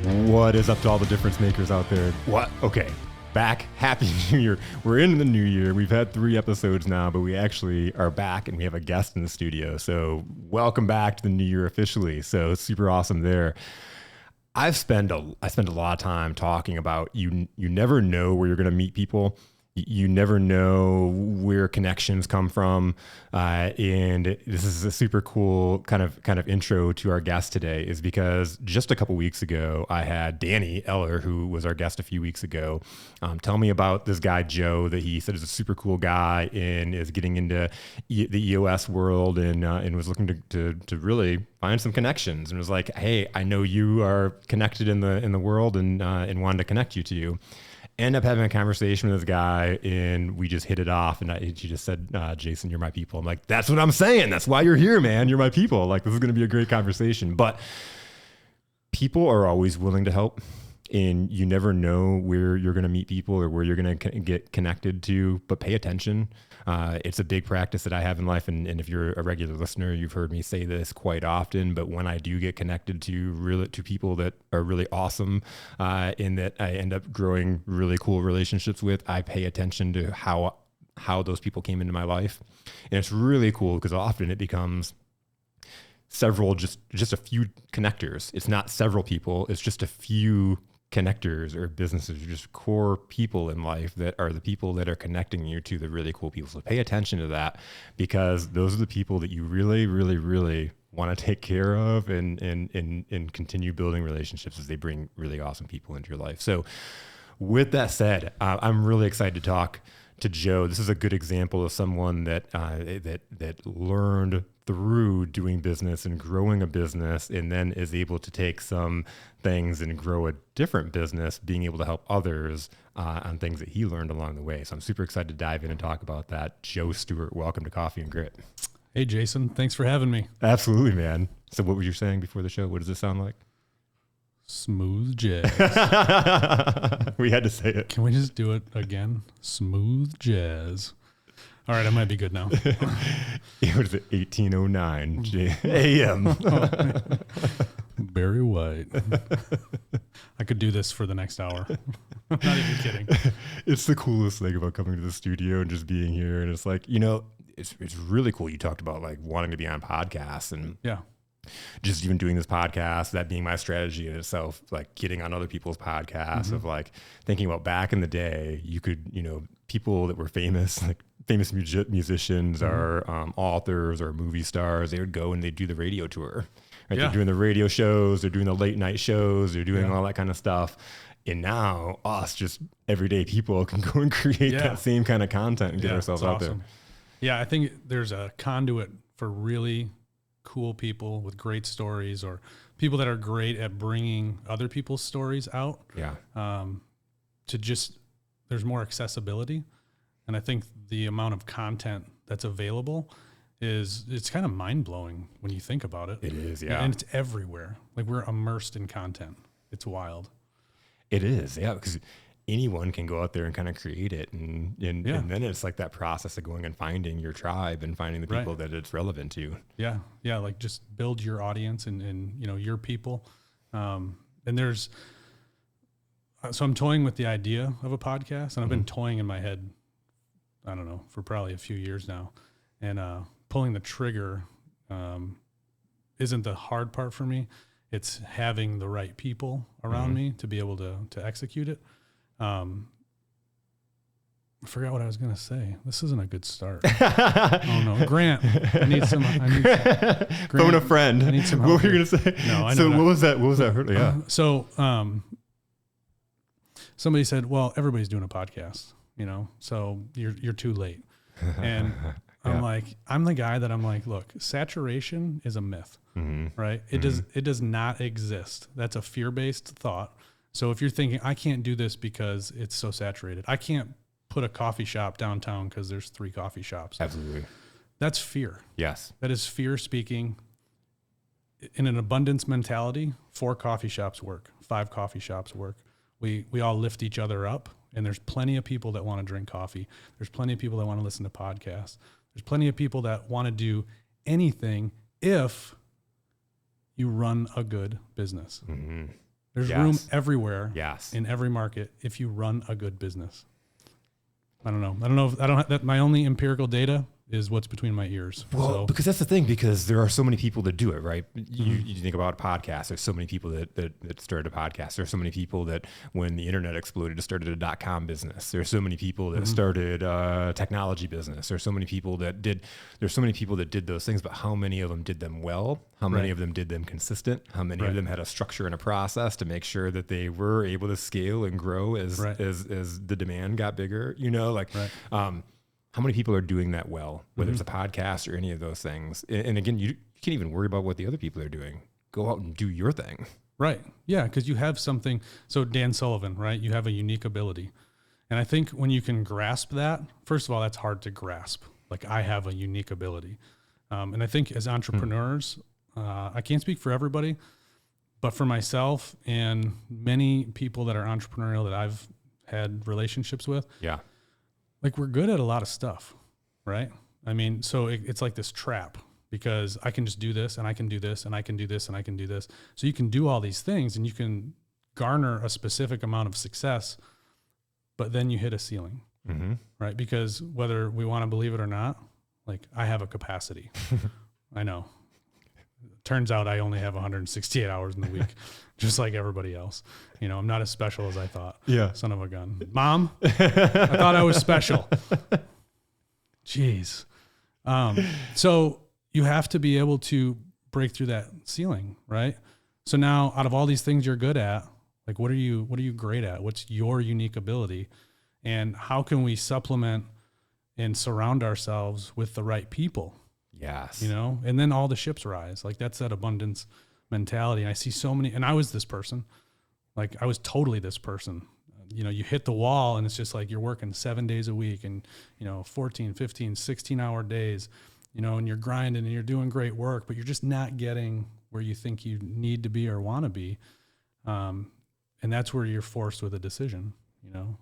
What is up to all the difference makers out there? What? Okay. Back. Happy New Year. We're in the new year. We've had 3 episodes now, but we actually are back and we have a guest in the studio. So welcome back to the new year officially. So it's super awesome there. I spend a lot of time talking about you never know where you're going to meet people. You never know where connections come from. And this is a super cool kind of intro to our guest today, is because just a couple weeks ago, I had Danny Eller, who was our guest a few weeks ago, tell me about this guy, Joe, that he said is a super cool guy and is getting into the EOS world and was looking to really find some connections, and was like, hey, I know you are connected in the world and wanted to connect you to you. End up having a conversation with this guy and we just hit it off, and he just said, Jason, you're my people. I'm like, that's what I'm saying. That's why you're here, man. You're my people. Like, this is going to be a great conversation. But people are always willing to help, and you never know where you're going to meet people or where you're going to get connected to, but pay attention. It's a big practice that I have in life. And if you're a regular listener, you've heard me say this quite often, but when I do get connected to people that are really awesome, and that I end up growing really cool relationships with, I pay attention to how those people came into my life. And it's really cool because often it becomes several, just a few connectors. It's not several people. It's just a few connectors or businesses, or just core people in life that are the people that are connecting you to the really cool people. So pay attention to that, because those are the people that you really, really, really want to take care of and continue building relationships as they bring really awesome people into your life. So with that said, I'm really excited to talk to Joe. This is a good example of someone that learned through doing business and growing a business, and then is able to take some things and grow a different business, being able to help others on things that he learned along the way. So I'm super excited to dive in and talk about that. Joe Stewart, welcome to Coffee and Grit. Hey, Jason. Thanks for having me. Absolutely, man. So what were you saying before the show? What does this sound like? Smooth jazz. We had to say it. Can we just do it again? Smooth jazz. All right, I might be good now. It was at 18:09 a.m. Barry White. I could do this for the next hour. I'm not even kidding. It's the coolest thing about coming to the studio and just being here. And it's like, it's really cool. You talked about like wanting to be on podcasts, and yeah, just even doing this podcast, that being my strategy in itself, like getting on other people's podcasts, of like thinking about back in the day, you could, people that were famous, like famous musicians or authors or movie stars, they would go and they'd do the radio tour. Right? Yeah. They're doing the radio shows, they're doing the late night shows, they're doing all that kind of stuff. And now us, just everyday people, can go and create that same kind of content and get ourselves out there. Yeah, I think there's a conduit for really cool people with great stories, or people that are great at bringing other people's stories out. Yeah. There's more accessibility. And I think the amount of content that's available it's kind of mind blowing when you think about it. It is, yeah. And it's everywhere. Like, we're immersed in content. It's wild. It is, yeah, because anyone can go out there and kind of create it. And then it's like that process of going and finding your tribe and finding the people that it's relevant to. Yeah. Yeah. Like, just build your audience and your people. And so I'm toying with the idea of a podcast, and I've been toying in my head, I don't know, for probably a few years now. And pulling the trigger isn't the hard part for me. It's having the right people around me to be able to execute it. I forgot what I was going to say. This isn't a good start. Oh no, Grant. I need some. Grant, phone a friend. I need some help. What were you here. going to say? No, I know. So not. what was that? Yeah. So somebody said, "Well, everybody's doing a podcast, so you're too late." And I'm the guy that I'm like, look, saturation is a myth, right? It does not exist. That's a fear-based thought. So if you're thinking, I can't do this because it's so saturated, I can't put a coffee shop downtown because there's 3 coffee shops. Absolutely. That's fear. Yes. That is fear speaking. In an abundance mentality, 4 coffee shops work, 5 coffee shops work. We all lift each other up, and there's plenty of people that want to drink coffee. There's plenty of people that want to listen to podcasts. There's plenty of people that want to do anything if you run a good business. There's room everywhere. Yes. In every market if you run a good business. I don't know if I don't have that. My only empirical data is what's between my ears. Well, because that's the thing, because there are so many people that do it, right? You think about podcasts. There's so many people that started a podcast. There's so many people that when the internet exploded, started a .com business. There's so many people that started a technology business. There's so many people that did those things, but how many of them did them well? How many of them did them consistent? How many of them had a structure and a process to make sure that they were able to scale and grow as the demand got bigger? How many people are doing that well, whether it's a podcast or any of those things? And again, you can't even worry about what the other people are doing. Go out and do your thing. Right. Yeah. Because you have something. So Dan Sullivan, right? You have a unique ability. And I think when you can grasp that, first of all, that's hard to grasp. Like, I have a unique ability. And I think as entrepreneurs, I can't speak for everybody, but for myself and many people that are entrepreneurial that I've had relationships with. Yeah. Like, we're good at a lot of stuff, right? I mean, so it's like this trap, because I can just do this and I can do this and I can do this and I can do this. So you can do all these things and you can garner a specific amount of success, but then you hit a ceiling, right? Because whether we want to believe it or not, like, I have a capacity. I know. Turns out I only have 168 hours in the week, just like everybody else. I'm not as special as I thought. Yeah. Son of a gun. Mom, I thought I was special. Jeez. So you have to be able to break through that ceiling, right? So now, out of all these things you're good at, like, what are you great at? What's your unique ability? And how can we supplement and surround ourselves with the right people? Yes. And then all the ships rise. Like, that's that abundance mentality. And I see so many, and I was this person. Like, I was totally this person. You hit the wall and it's just like you're working 7 days a week and, 14, 15, 16-hour days, and you're grinding and you're doing great work, but you're just not getting where you think you need to be or want to be. And that's where you're forced with a decision. Am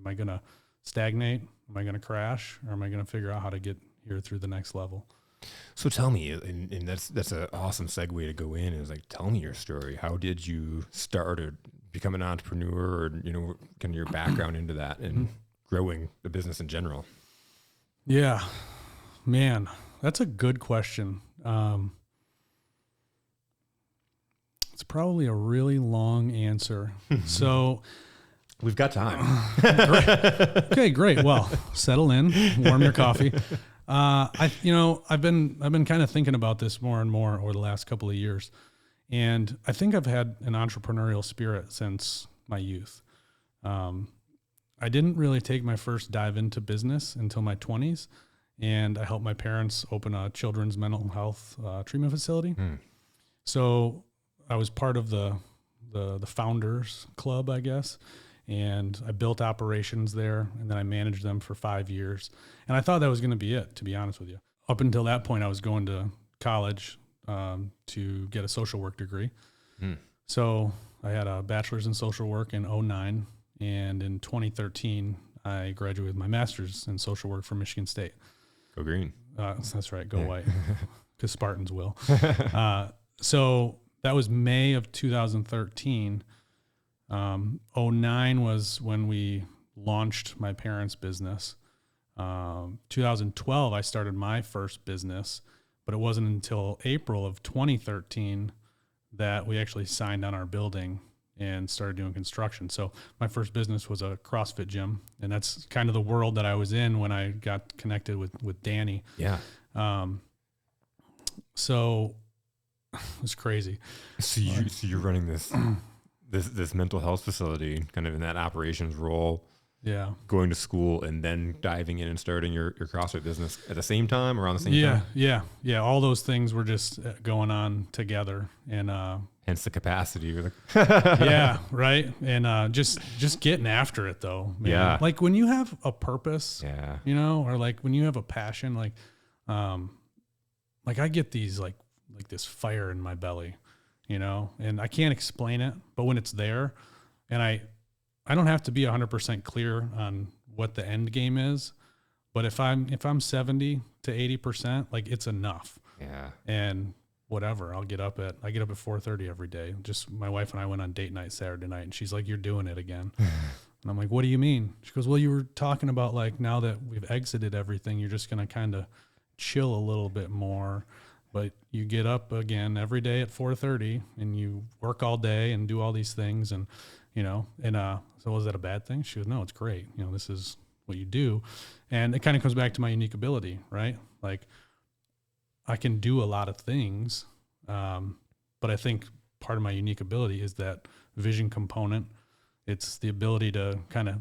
I going to stagnate? Am I going to crash? Or am I going to figure out how to get here through the next level? So tell me, and that's an awesome segue to go in, is like, tell me your story. How did you start or become an entrepreneur, or, kind of your background into that and growing the business in general? Yeah, man, that's a good question. It's probably a really long answer. So we've got time. Great. Okay, great. Well, settle in, warm your coffee. I've been kind of thinking about this more and more over the last couple of years. And I think I've had an entrepreneurial spirit since my youth. I didn't really take my first dive into business until my 20s. And I helped my parents open a children's mental health treatment facility. So I was part of the founders club, I guess. And I built operations there, and then I managed them for 5 years. And I thought that was going to be it, to be honest with you. Up until that point, I was going to college to get a social work degree. So I had a bachelor's in social work in 2009, and in 2013, I graduated with my master's in social work from Michigan State. Go green. That's right, go white, because Spartans will. So that was May of 2013. 2009 was when we launched my parents' business. 2012, I started my first business, but it wasn't until April of 2013 that we actually signed on our building and started doing construction. So my first business was a CrossFit gym, and that's kind of the world that I was in when I got connected with Danny. Yeah. So it was crazy. So you're running this mental health facility, kind of in that operations role. Yeah. Going to school and then diving in and starting your CrossFit business at the same time, around the same time? Yeah. All those things were just going on together, and hence the capacity. Yeah, right. And just getting after it, though. Man. Yeah. Like, when you have a purpose, yeah, or like when you have a passion, like I get these like this fire in my belly, and I can't explain it, but when it's there, and I don't have to be 100% clear on what the end game is, but if I'm 70 to 80%, like, it's enough. Yeah. And whatever. I get up at 4:30 every day. Just my wife and I went on date night Saturday night, and she's like, "You're doing it again." And I'm like, "What do you mean?" She goes, "Well, you were talking about like now that we've exited everything, you're just going to kind of chill a little bit more, but you get up again every day at 4:30 and you work all day and do all these things." And, so was that a bad thing? She goes, "No, it's great. This is what you do." And it kind of comes back to my unique ability, right? Like I can do a lot of things. But I think part of my unique ability is that vision component. It's the ability to kind of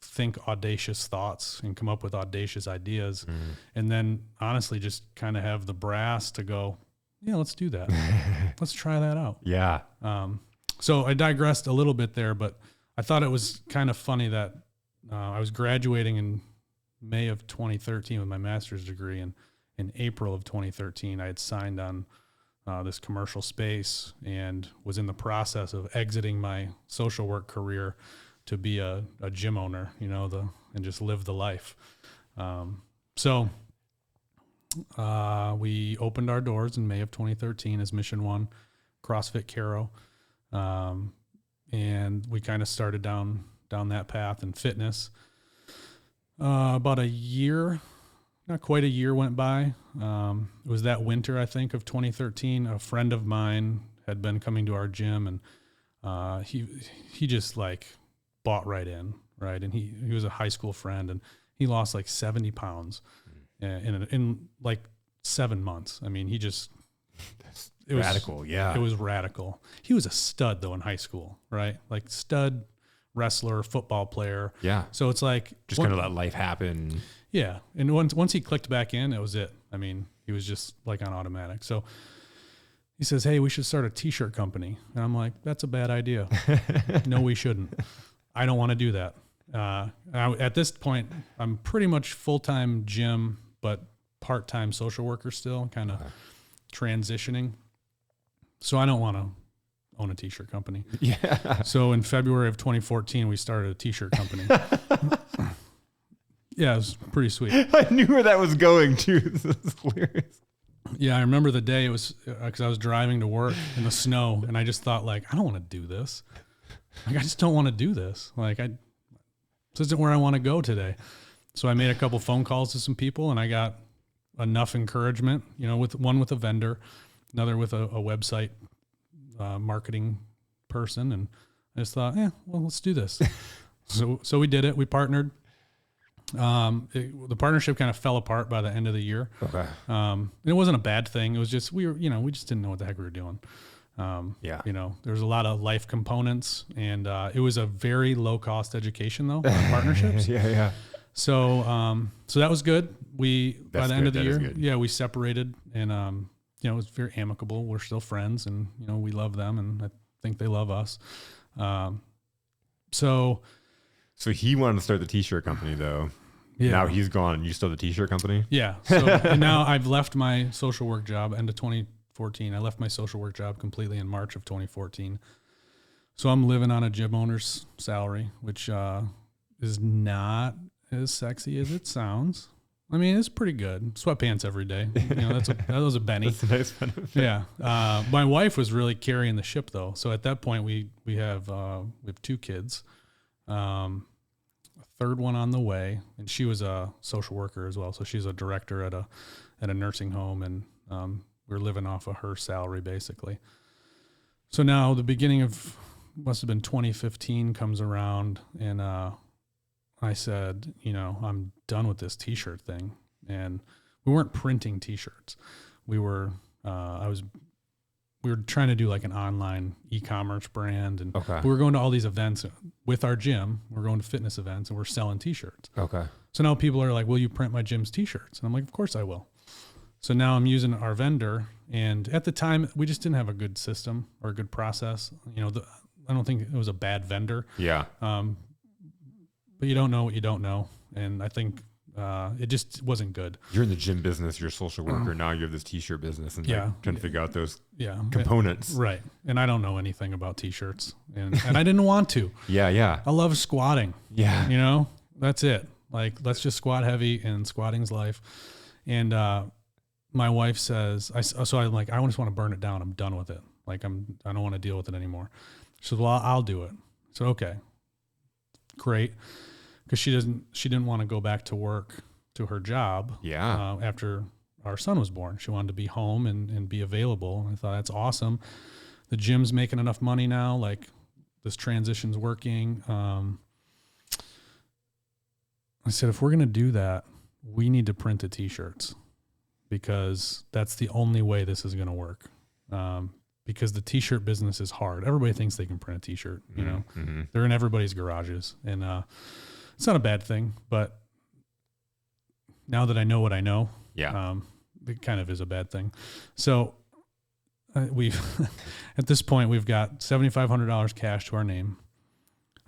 think audacious thoughts and come up with audacious ideas. And then honestly, just kind of have the brass to go, yeah, let's do that. Let's try that out. Yeah. So I digressed a little bit there, but I thought it was kind of funny that I was graduating in May of 2013 with my master's degree. And in April of 2013, I had signed on this commercial space and was in the process of exiting my social work career to be a gym owner, and just live the life. So we opened our doors in May of 2013 as Mission One CrossFit Caro. And we kind of started down that path in fitness. About a year, not quite a year went by. It was that winter, I think, of 2013. A friend of mine had been coming to our gym, and he just like bought right in, right? And he was a high school friend, and he lost like 70 pounds in like 7 months. I mean, it was radical. Yeah. It was radical. He was a stud though in high school, right? Like stud wrestler, football player. Yeah. So it's like just kind of let life happen. Yeah. And once he clicked back in, it was it. I mean, he was just like on automatic. So he says, "Hey, we should start a t-shirt company." And I'm like, "That's a bad idea." No, we shouldn't. I don't want to do that. At this point, I'm pretty much full-time gym, but part-time social worker still, kind of transitioning. So I don't want to own a t-shirt company. Yeah. So in February of 2014, we started a t-shirt company. Yeah, it was pretty sweet. I knew where that was going too. This is hilarious. Yeah, I remember the day it was because I was driving to work in the snow, and I just thought, like, I don't want to do this. Like, I just don't want to do this. Like, this isn't where I want to go today. So I made a couple phone calls to some people, and I got enough encouragement, with a vendor, another with a website marketing person, and I just thought, well, let's do this. So we did it. We partnered. The partnership kind of fell apart by the end of the year. Okay. And it wasn't a bad thing. It was just, we just didn't know what the heck we were doing. Yeah. There was a lot of life components, and it was a very low cost education though, on partnerships. Yeah. So that was good. By the end of the year, we separated, and, it was very amicable. We're still friends, and, we love them, and I think they love us. So he wanted to start the t-shirt company though. Yeah. Now he's gone. You still the t-shirt company? Yeah. So and now I've left my social work job end of 2014. I left my social work job completely in March of 2014. So I'm living on a gym owner's salary, which is not as sexy as it sounds. I mean, it's pretty good. Sweatpants every day. That was a Benny. That's a nice benefit. Yeah. My wife was really carrying the ship though. So at that point we have 2 kids. A third one on the way, and she was a social worker as well. So she's a director at a nursing home, and we're living off of her salary basically. So now the beginning of must have been 2015 comes around, and I said, I'm done with this t-shirt thing. And we weren't printing t-shirts. We were trying to do like an online e-commerce brand, and we were going to all these events with our gym. We're going to fitness events, and we're selling t-shirts. Okay. So now people are like, "Will you print my gym's t-shirts?" And I'm like, "Of course I will." So now I'm using our vendor, and at the time we just didn't have a good system or a good process. I don't think it was a bad vendor. Yeah. But you don't know what you don't know, and I think it just wasn't good. You're in the gym business. You're a social worker. Now you have this t-shirt business, and trying to figure out those components. Right. And I don't know anything about t-shirts, and I didn't want to. Yeah. I love squatting. Yeah. That's it. Like, let's just squat heavy, and squatting's life. And my wife says, so I'm like, I just want to burn it down. I'm done with it. Like I don't want to deal with it anymore. She said, well, I'll do it. I said, okay, great. Cause she didn't want to go back to work to her job. Yeah. After our son was born, she wanted to be home and be available. I thought that's awesome. The gym's making enough money now. Like this transition's working. I said, if we're going to do that, we need to print the t-shirts because that's the only way this is going to work. Because the t-shirt business is hard. Everybody thinks they can print a t-shirt, you know, they're in everybody's garages and, it's not a bad thing, but now that I know what I know, it kind of is a bad thing. So we've, at this point, we've got $7,500 cash to our name.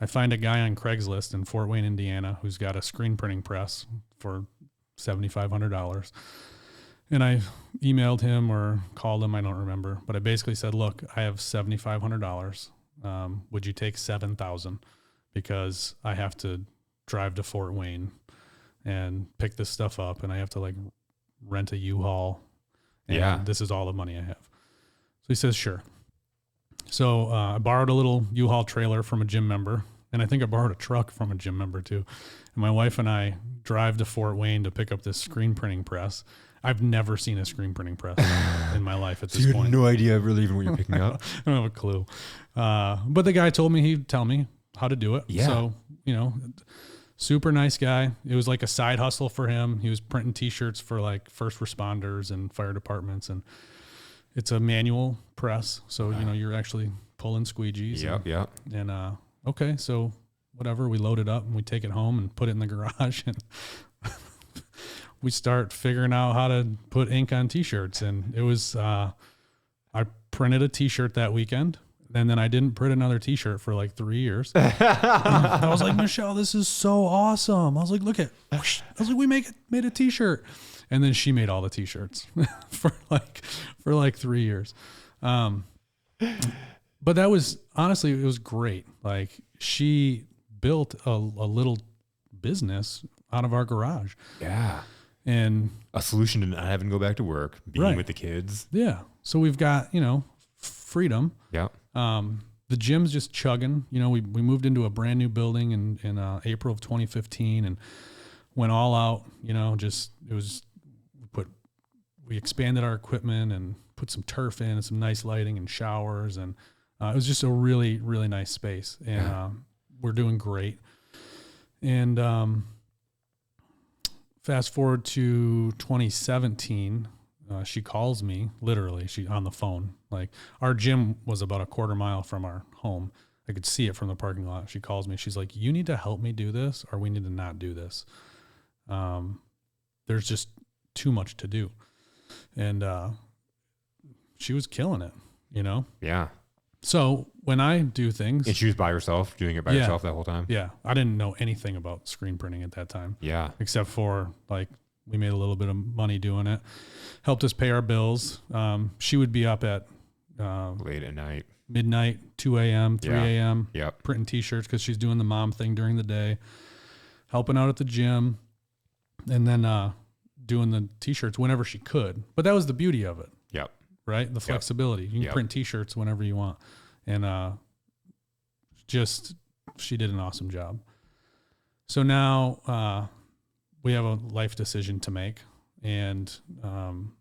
I find a guy on Craigslist in Fort Wayne, Indiana, who's got a screen printing press for $7,500. And I emailed him or called him, I don't remember, but I basically said, look, I have $7,500. Would you take $7,000? Because I have to drive to Fort Wayne and pick this stuff up, and I have to like rent a U-Haul. And this is all the money I have. So he says, sure. So I borrowed a little U-Haul trailer from a gym member, and I think I borrowed a truck from a gym member too. And my wife and I drive to Fort Wayne to pick up this screen printing press. I've never seen a screen printing press in my life at this point. You have no idea really even what you're picking up? I don't have a clue. But the guy told me he'd tell me how to do it. Yeah. So, you know, super nice guy. It was like a side hustle for him. He was printing t-shirts for like first responders and fire departments, and it's a manual press. So, you know, you're actually pulling squeegees. Yep. And, okay. So whatever, we load it up and we take it home and put it in the garage, and we start figuring out how to put ink on t-shirts. And it was, I printed a t-shirt that weekend. And then I didn't print another t-shirt for like 3 years. I was like, Michelle, this is so awesome. I was like, look at, I was like, we made a t-shirt. And then she made all the t-shirts for like 3 years. But that was, honestly, it was great. Like she built a little business out of our garage. Yeah. And a solution to not having to go back to work, being with the kids. Yeah. So we've got, you know, freedom. Yeah. The gym's just chugging. You know, we moved into a brand new building in April of 2015 and went all out. You know, we expanded our equipment and put some turf in and some nice lighting and showers, and it was just a really, really nice space. And we're doing great. And fast forward to 2017. She calls me, literally, she on the phone. Like, our gym was about a quarter mile from our home. I could see it from the parking lot. She calls me. She's like, you need to help me do this, or we need to not do this. There's just too much to do. And she was killing it, you know? Yeah. So when I do things... And she was by herself, doing it by herself that whole time? Yeah. I didn't know anything about screen printing at that time. Yeah. Except for, like, we made a little bit of money doing it. Helped us pay our bills. She would be up at late at night, midnight, 2 a.m., 3 a.m. Yep. Printing t-shirts because she's doing the mom thing during the day, helping out at the gym, and then doing the t-shirts whenever she could. But that was the beauty of it. Yep. Right? The flexibility. You can print t-shirts whenever you want. And she did an awesome job. So now we have a life decision to make, and kind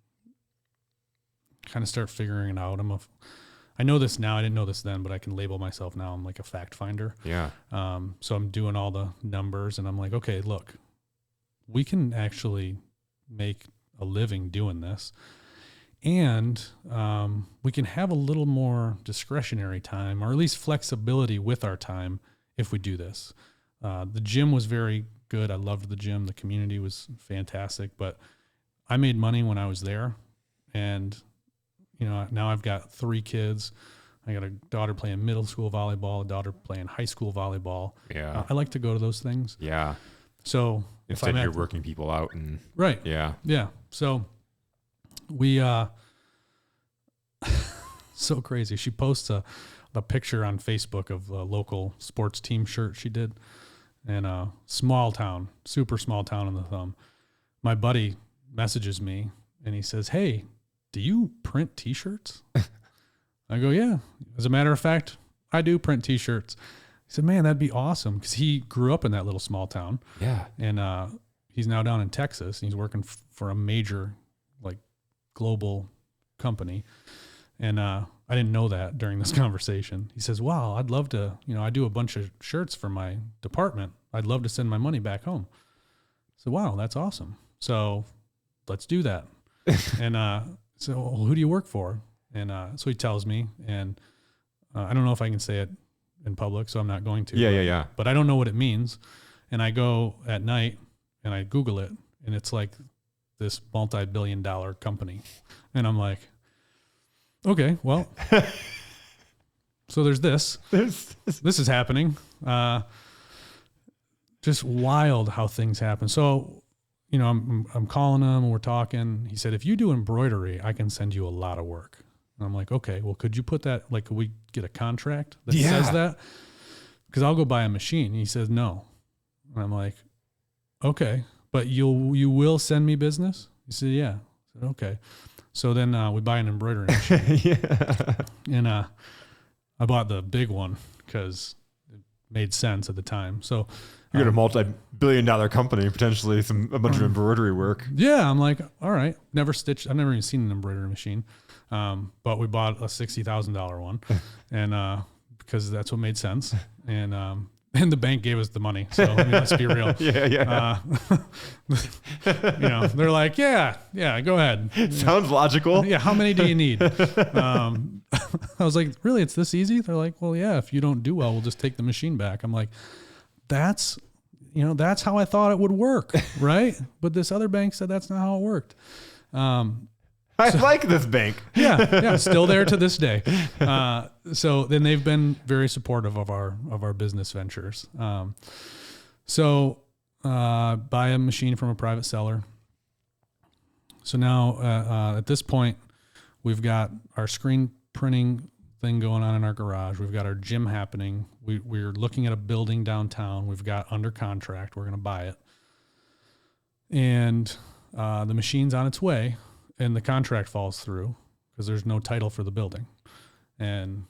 of start figuring it out. I know this now. I didn't know this then, but I can label myself now. I'm like a fact finder. Yeah. So I'm doing all the numbers, and I'm like, okay, look, we can actually make a living doing this, and we can have a little more discretionary time, or at least flexibility with our time if we do this. The gym was very good. I loved the gym. The community was fantastic, but I made money when I was there. And, you know, now I've got 3 kids. I got a daughter playing middle school volleyball, a daughter playing high school volleyball. Yeah. I like to go to those things. Yeah. So instead you're working people out and right. Yeah. Yeah. So we, so crazy. She posts a picture on Facebook of a local sports team shirt she did. In a small town, super small town in the thumb. My buddy messages me and he says, "Hey, do you print t-shirts?" I go, "Yeah. As a matter of fact, I do print t-shirts." He said, "Man, that'd be awesome." Cause he grew up in that little small town. Yeah. And, he's now down in Texas and he's working for a major like global company. And, I didn't know that during this conversation. He says, "Wow, I'd love to, I do a bunch of shirts for my department. I'd love to send my money back home." So, wow, that's awesome. So let's do that. And, so well, who do you work for? And, so he tells me, and, I don't know if I can say it in public, so I'm not going to. Yeah. But I don't know what it means. And I go at night and I Google it, and it's like this multi-billion-dollar company. And I'm like, okay, well, so there's this. This is happening. Just wild how things happen. So, I'm calling him and we're talking. He said, "If you do embroidery, I can send you a lot of work." And I'm like, "Okay, well, could you put that, like, could we get a contract that says that? Because I'll go buy a machine." And he says, "No." And I'm like, "Okay, but you will send me business?" He said, "Yeah." I said, "Okay." So then we buy an embroidery machine. And I bought the big one because it made sense at the time. So you got a multi-billion-dollar company, potentially a bunch of embroidery work. Yeah, I'm like, all right. I've never even seen an embroidery machine, but we bought a $60,000 one, and because that's what made sense. And the bank gave us the money. So let's be real. Yeah. They're like, yeah, go ahead. Sounds logical. Yeah. How many do you need? I was like, really? It's this easy? They're like, well, yeah, if you don't do well, we'll just take the machine back. I'm like, that's how I thought it would work. Right. But this other bank said that's not how it worked. I like this bank. Yeah. Still there to this day. So then they've been very supportive of our business ventures. So buy a machine from a private seller. So now at this point, we've got our screen printing thing going on in our garage. We've got our gym happening. We're looking at a building downtown. We've got under contract. We're going to buy it. And the machine's on its way. And the contract falls through because there's no title for the building. And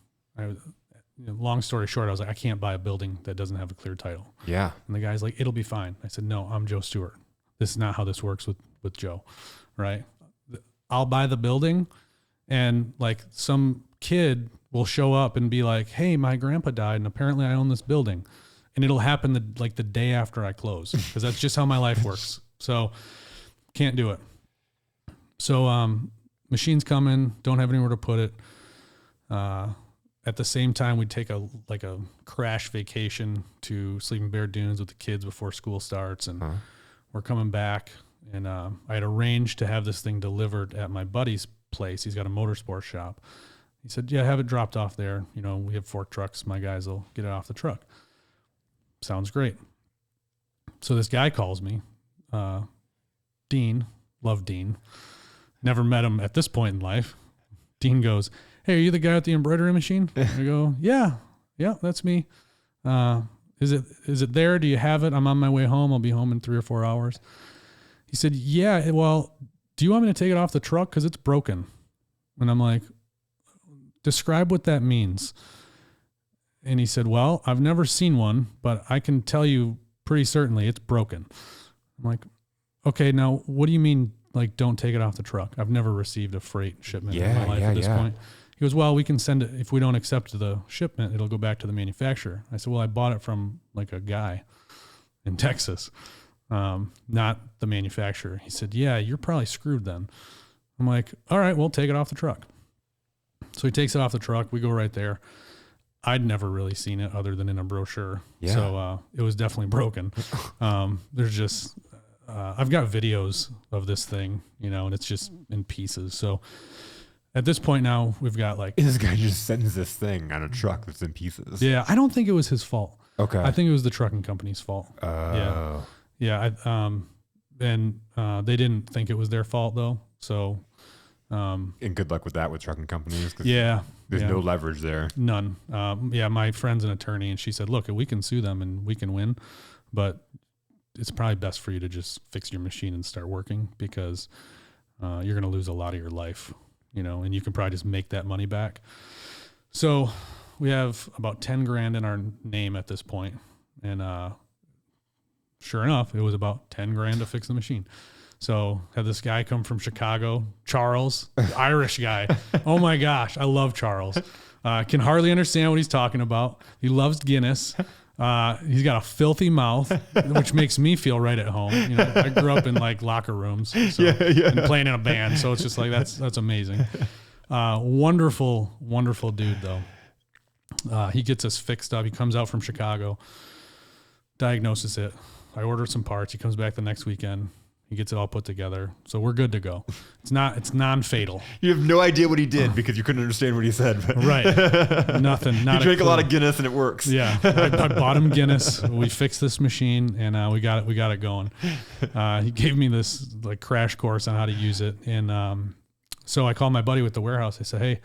long story short, I was like, I can't buy a building that doesn't have a clear title. Yeah. And the guy's like, "It'll be fine." I said, "No, I'm Joe Stewart. This is not how this works with Joe, right? I'll buy the building, and like some kid will show up and be like, 'Hey, my grandpa died, and apparently I own this building,' and it'll happen the day after I close because that's just how my life works. So can't do it." So machine's coming, don't have anywhere to put it. At the same time, we'd take a crash vacation to Sleeping Bear Dunes with the kids before school starts, and we're coming back. And I had arranged to have this thing delivered at my buddy's place. He's got a motorsport shop. He said, "Yeah, have it dropped off there. We have fork trucks. My guys will get it off the truck." Sounds great. So this guy calls me, Dean. Love Dean. Never met him at this point in life. Dean goes, "Hey, are you the guy at the embroidery machine?" I go, Yeah, that's me. Is it there? Do you have it? I'm on my way home. I'll be home in 3 or 4 hours. He said, "Yeah, well, do you want me to take it off the truck? Because it's broken." And I'm like, "Describe what that means." And he said, "Well, I've never seen one, but I can tell you pretty certainly it's broken." I'm like, "Okay, now what do you mean, like, don't take it off the truck? I've never received a freight shipment in my life at this point." He goes, "Well, we can send it. If we don't accept the shipment, it'll go back to the manufacturer." I said, "Well, I bought it from like a guy in Texas, not the manufacturer." He said, "Yeah, you're probably screwed then." I'm like, "All right, well, take it off the truck." So he takes it off the truck. We go right there. I'd never really seen it other than in a brochure. Yeah. So it was definitely broken. There's just... I've got videos of this thing, and it's just in pieces. So at this point now, we've got this guy just sends this thing on a truck that's in pieces. Yeah, I don't think it was his fault. Okay. I think it was the trucking company's fault. Oh. Yeah. And they didn't think it was their fault though. So. And good luck with that with trucking companies. Yeah. There's no leverage there. None. My friend's an attorney, and she said, "Look, we can sue them and we can win, but it's probably best for you to just fix your machine and start working because you're going to lose a lot of your life, and you can probably just make that money back. So we have about 10 grand in our name at this point. And, sure enough, it was about 10 grand to fix the machine. So had this guy come from Chicago, Charles, the Irish guy. Oh my gosh. I love Charles. Can hardly understand what he's talking about. He loves Guinness. He's got a filthy mouth, which makes me feel right at home. I grew up in like locker rooms and playing in a band. So it's just like, that's amazing. Wonderful, wonderful dude though. He gets us fixed up. He comes out from Chicago, diagnoses it. I order some parts. He comes back the next weekend. He gets it all put together. So we're good to go. It's non-fatal. You have no idea what he did because you couldn't understand what he said. But right. Nothing. Not you drink a lot of Guinness and it works. Yeah. I bought him Guinness. We fixed this machine and we got it going. He gave me this like crash course on how to use it. And so I called my buddy with the warehouse. I said, hey,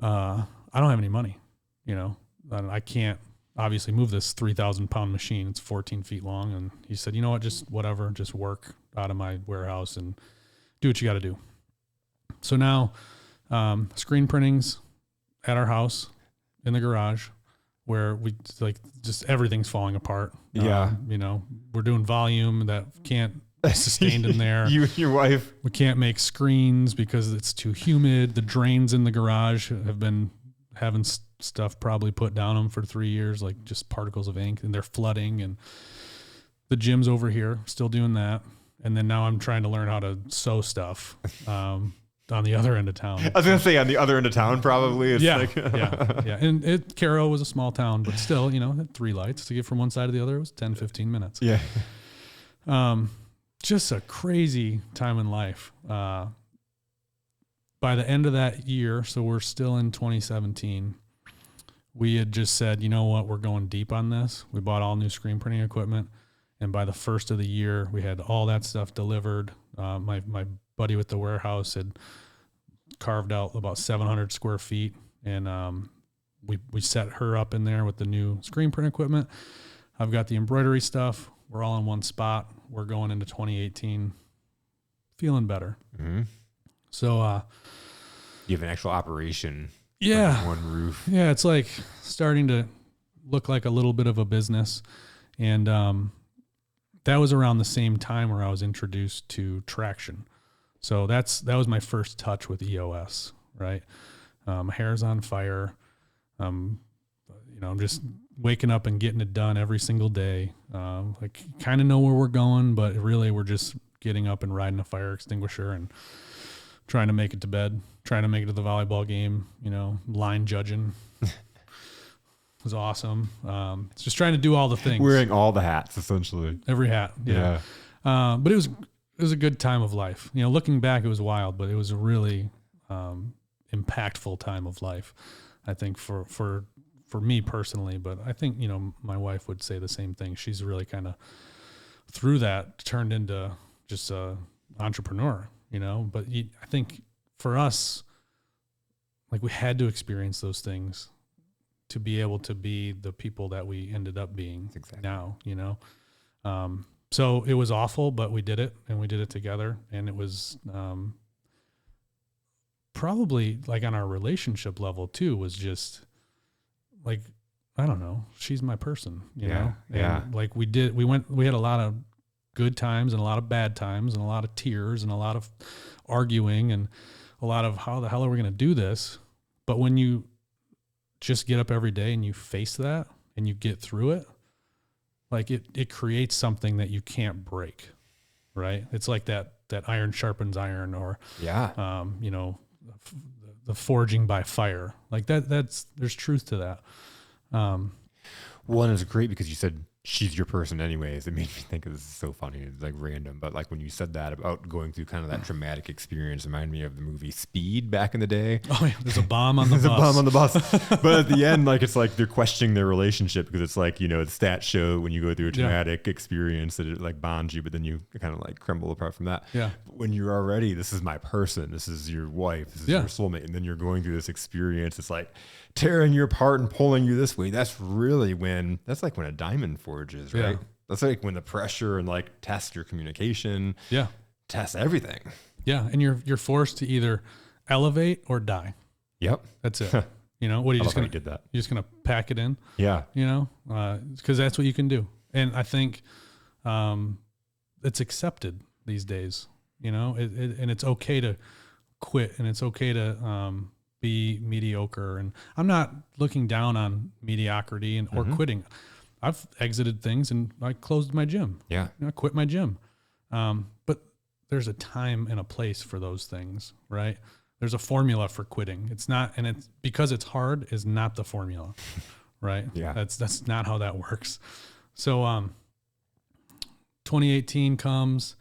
I don't have any money. I can't obviously move this 3,000 pound machine. It's 14 feet long. And he said, you know what, just whatever, just work out of my warehouse and do what you got to do. So now, screen printings at our house in the garage where we like just everything's falling apart. Yeah. We're doing volume that can't be sustained in there. You and your wife. We can't make screens because it's too humid. The drains in the garage have been having stuff probably put down them for 3 years, like just particles of ink, and they're flooding. And the gym's over here, still doing that. And then now I'm trying to learn how to sew stuff on the other end of town. I was going to say on the other end of town, probably. It's yeah. And Caro was a small town, but still, had 3 lights to get from one side to the other. It was 10, 15 minutes. Yeah. Just a crazy time in life. By the end of that year, so we're still in 2017, we had just said, you know what, we're going deep on this. We bought all new screen printing equipment. And by the first of the year, we had all that stuff delivered. My buddy with the warehouse had carved out about 700 square feet. And we set her up in there with the new screen print equipment. I've got the embroidery stuff. We're all in one spot. We're going into 2018 feeling better. Mm-hmm. So you have an actual operation. Yeah. Under one roof. Yeah. It's like starting to look like a little bit of a business. And that was around the same time where I was introduced to traction. So that was my first touch with EOS, right? My hair's on fire. I'm just waking up and getting it done every single day. Like kind of know where we're going, but really we're just getting up and riding a fire extinguisher and trying to make it to bed, trying to make it to the volleyball game, line judging. It was awesome. It's just trying to do all the things. Wearing all the hats, essentially. Every hat. Yeah. But it was a good time of life. Looking back, it was wild, but it was a really impactful time of life, I think, for me personally. But I think, my wife would say the same thing. She's really kind of, through that, turned into just a entrepreneur. But I think for us, like we had to experience those things to be able to be the people that we ended up being now, so it was awful, but we did it and we did it together. And it was, probably like on our relationship level too, was just like, I don't know, she's my person, you know? And like we had a lot of good times and a lot of bad times and a lot of tears and a lot of arguing and a lot of how the hell are we going to do this? But when you just get up every day and you face that and you get through it, like it creates something that you can't break, right? It's like that iron sharpens iron, or, the forging by fire, like there's truth to that. Well, and it's great because you said she's your person anyways. It made me think of, this is so funny. It's like random, but like when you said that about going through kind of that traumatic experience, reminded me of the movie Speed back in the day. Oh yeah, there's a bomb on the bus. There's a bomb on the bus. But at the end, like it's like they're questioning their relationship because it's like, the stats show when you go through a traumatic experience that it like bonds you, but then you kind of like crumble apart from that. Yeah. But when you're already, this is my person, this is your wife, this is your soulmate, and then you're going through this experience, it's like tearing you apart and pulling you this way. That's like when a diamond forges, right? Yeah. That's like when the pressure and like test your communication, test everything. Yeah. And you're forced to either elevate or die. Yep. That's it. What are you just going to, did that. you're just going to pack it in, Yeah. cause that's what you can do. And I think, it's accepted these days, and it's okay to quit, and it's okay to, be mediocre. And I'm not looking down on mediocrity or quitting. I've exited things and I closed my gym. Yeah. I quit my gym. But there's a time and a place for those things, right? There's a formula for quitting. It's not, and it's because it's hard is not the formula, right? Yeah. That's not how that works. So, 2018 comes,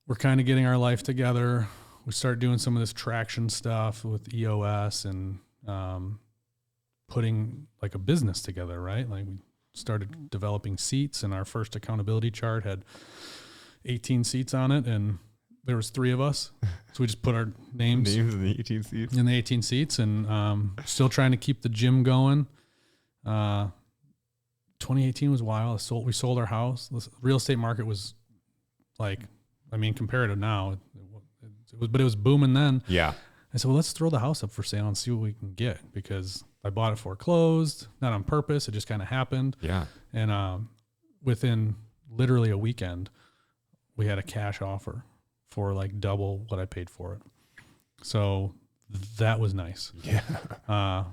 we're kind of getting our life together. We start doing some of this traction stuff with EOS and, putting like a business together, right? Like we started developing seats, and our first accountability chart had 18 seats on it, and there was 3 of us. So we just put our names in the 18 seats. And still trying to keep the gym going. 2018 was wild. We sold our house. The real estate market was compared to now, it was booming then. Yeah. I said, well, let's throw the house up for sale and see what we can get, because I bought it foreclosed, not on purpose. It just kind of happened. Yeah. And within literally a weekend, we had a cash offer for like double what I paid for it. So that was nice. Yeah.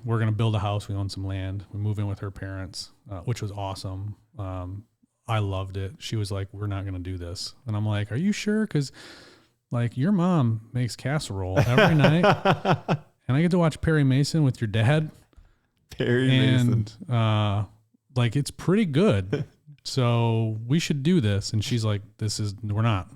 We're going to build a house. We own some land. We move in with her parents, which was awesome. I loved it. She was like, we're not going to do this. And I'm like, are you sure? Because like your mom makes casserole every night, and I get to watch Perry Mason with your dad. Mason. Like it's pretty good. So we should do this. And she's like, we're not.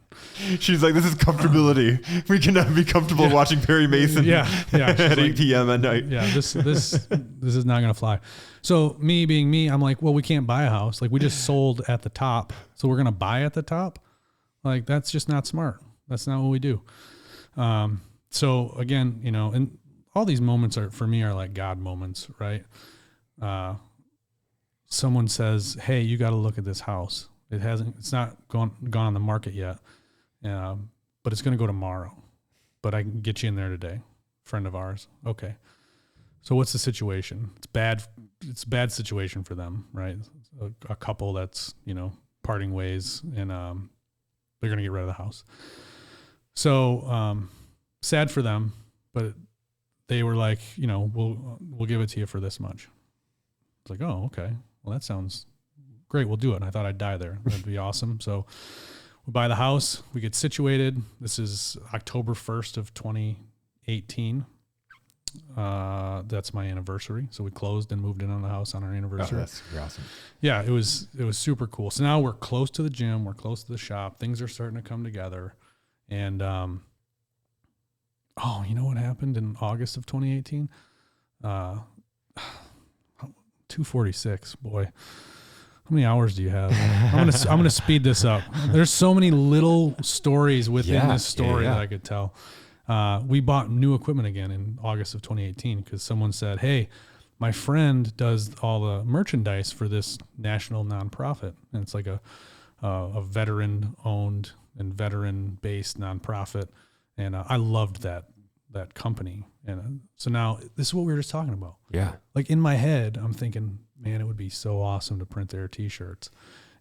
She's like, this is comfortability. We cannot be comfortable watching Perry Mason at 8 p.m. at night. Yeah, this is not going to fly. So me being me, I'm like, well, we can't buy a house. Like we just sold at the top. So we're going to buy at the top. Like that's just not smart. That's not what we do. So again, and all these moments for me are like God moments, right? Someone says, hey, you got to look at this house. It's not gone on the market yet. But it's going to go tomorrow, but I can get you in there today. Friend of ours. Okay. So what's the situation? It's bad. It's a bad situation for them, right? A couple that's, parting ways, and, they're going to get rid of the house. So, sad for them, but they were like, we'll give it to you for this much. It's like, oh, okay. Well, that sounds great. We'll do it. And I thought I'd die there. That'd be awesome. So we buy the house, we get situated. This is October 1st of 2018. That's my anniversary. So we closed and moved in on the house on our anniversary. Oh, that's awesome. Yeah, it was super cool. So now we're close to the gym. We're close to the shop. Things are starting to come together. And, you know what happened in August of 2018? 2:46, boy. How many hours do you have? I'm gonna speed this up. There's so many little stories within this story that I could tell. We bought new equipment again in August of 2018 because someone said, hey, my friend does all the merchandise for this national nonprofit. And it's like a veteran-owned and veteran-based nonprofit. And I loved that company. And so now this is what we were just talking about. Yeah. Like in my head, I'm thinking, man, it would be so awesome to print their T-shirts.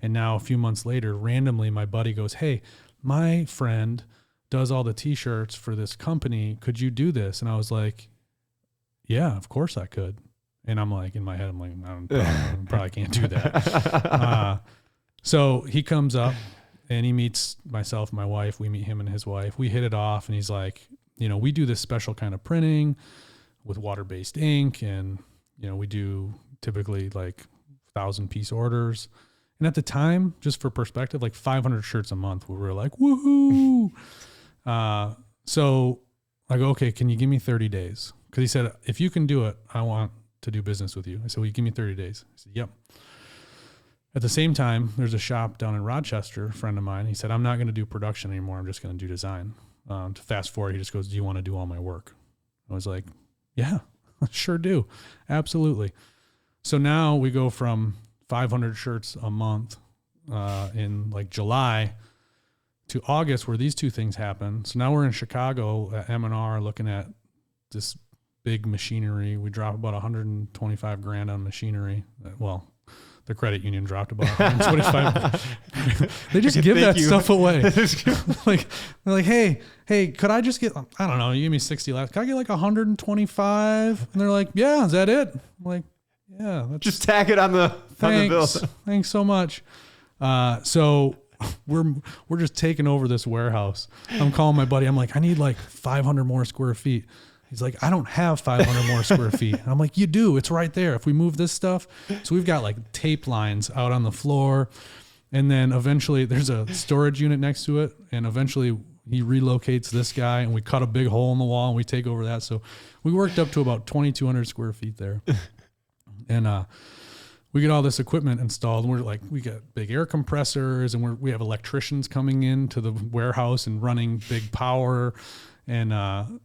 And now a few months later, randomly, my buddy goes, hey, my friend does all the T-shirts for this company. Could you do this? And I was like, yeah, of course I could. And I'm like, in my head, I'm like, I probably can't do that. So he comes up and he meets myself, my wife. We meet him and his wife. We hit it off, and he's like, we do this special kind of printing with water-based ink, and, we do typically like 1,000-piece orders. And at the time, just for perspective, like 500 shirts a month, we were like, woohoo. So I go, okay, can you give me 30 days? Because he said, if you can do it, I want to do business with you. I said, well, you give me 30 days. He said, yep. At the same time, there's a shop down in Rochester, a friend of mine. He said, I'm not going to do production anymore. I'm just going to do design. To fast forward, he just goes, do you want to do all my work? I was like, yeah, sure do. Absolutely. So now we go from 500 shirts a month in like July to August where these two things happen. So now we're in Chicago at M&R looking at this big machinery. We drop about 125 grand on machinery. Well, the credit union dropped about 125. They just give that stuff away. Like, they're like, hey, could I just get, I don't know, you give me 60 laps. Can I get like 125? And they're like, yeah, is that it? I'm like, yeah. That's, just tack it on the bill. Thanks so much. So we're just taking over this warehouse. I'm calling my buddy. I'm like, I need like 500 more square feet. He's like, I don't have 500 more square feet. And I'm like, you do. It's right there. If we move this stuff. So we've got like tape lines out on the floor. And then eventually there's a storage unit next to it. And eventually he relocates this guy and we cut a big hole in the wall and we take over that. So we worked up to about 2,200 square feet there. And we get all this equipment installed. And we're like, we got big air compressors and we have electricians coming into the warehouse and running big power. And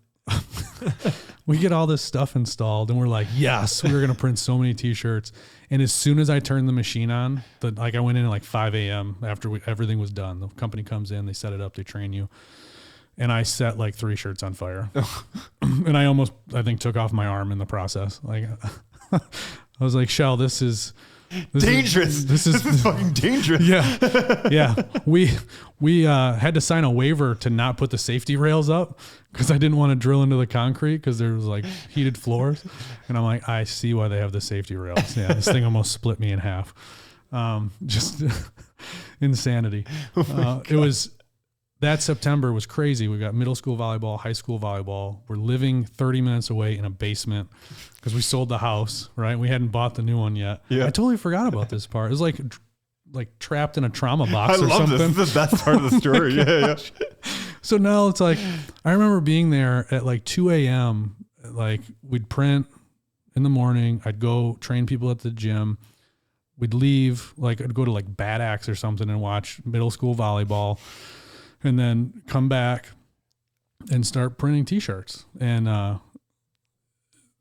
we get all this stuff installed and we're like, yes, we're going to print so many t-shirts. And as soon as I turned the machine on, I went in at like 5 a.m. after everything was done. The company comes in, they set it up, they train you. And I set like 3 shirts on fire. And I think took off my arm in the process. Like, I was like, Shell, this is dangerous. This is fucking dangerous. Yeah. Yeah. We had to sign a waiver to not put the safety rails up because I didn't want to drill into the concrete because there was like heated floors. And I'm like, I see why they have the safety rails. Yeah. This thing almost split me in half. Just insanity. It was, that September was crazy. We got middle school volleyball, high school volleyball. We're living 30 minutes away in a basement because we sold the house, right? We hadn't bought the new one yet. Yeah. I totally forgot about this part. It was like trapped in a trauma box or something. This is the best part of the story. Yeah. So now it's like, I remember being there at like 2 a.m. Like we'd print in the morning. I'd go train people at the gym. We'd leave, like I'd go to like Bad Axe or something and watch middle school volleyball. And then come back and start printing t-shirts. And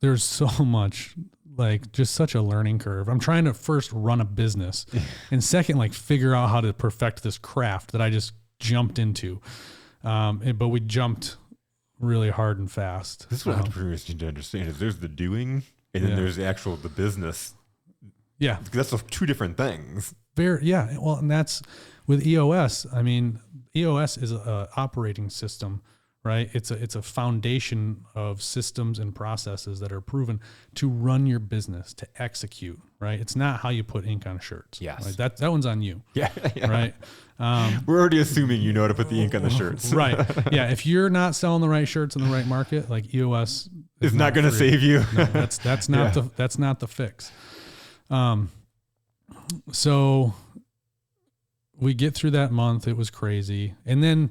there's so much, like just such a learning curve. I'm trying to first run a business and second, like figure out how to perfect this craft that I just jumped into. But we jumped really hard and fast. This is what I have to need to understand is there's the doing and then there's the business. Yeah. That's 2 different things. Yeah. Well, and that's with EOS. I mean, EOS is a operating system, right? It's a foundation of systems and processes that are proven to run your business, to execute, right? It's not how you put ink on shirts. Yes. Right? That one's on you. Yeah. Right. We're already assuming you know how to put the ink on the shirts. Right. Yeah. If you're not selling the right shirts in the right market, like EOS is not going to save you. No, that's not that's not the fix. So we get through that month. It was crazy. And then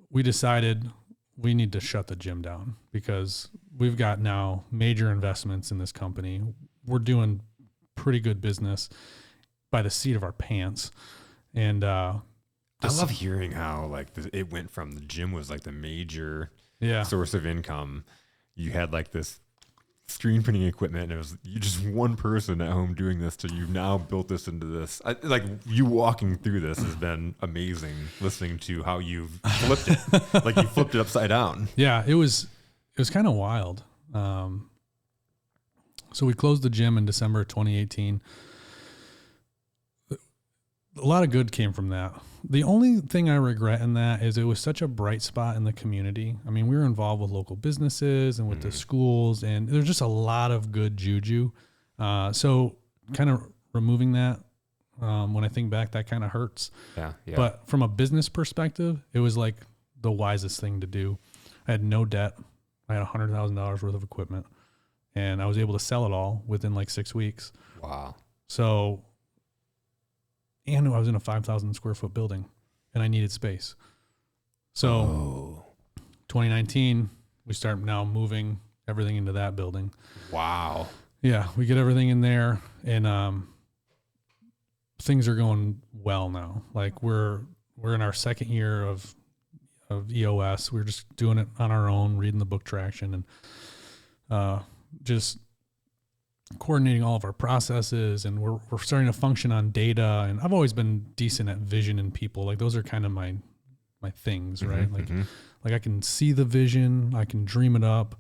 we decided we need to shut the gym down because we've got now major investments in this company. We're doing pretty good business by the seat of our pants. And I love hearing how like it went from the gym was like the major source of income. You had like this screen printing equipment and it was you just one person at home doing this till you've now built this into this. Like you walking through this has been amazing listening to how you've flipped it. Like you flipped it upside down. Yeah, it was kind of wild. So we closed the gym in December 2018. A lot of good came from that. The only thing I regret in that is it was such a bright spot in the community. I mean, we were involved with local businesses and with the schools, and there's just a lot of good juju. So kind of removing that, when I think back, that kind of hurts. Yeah. But from a business perspective, it was like the wisest thing to do. I had no debt. I had $100,000 worth of equipment, and I was able to sell it all within like 6 weeks. Wow. So, and I was in a 5,000 square foot building and I needed space. So 2019, we start now moving everything into that building. Wow. Yeah. We get everything in there and, things are going well now. Like we're in our second year of EOS. We're just doing it on our own, reading the book Traction and, just coordinating all of our processes, and we're starting to function on data. And I've always been decent at vision in people. Like those are kind of my things, right? Like I can see the vision, I can dream it up.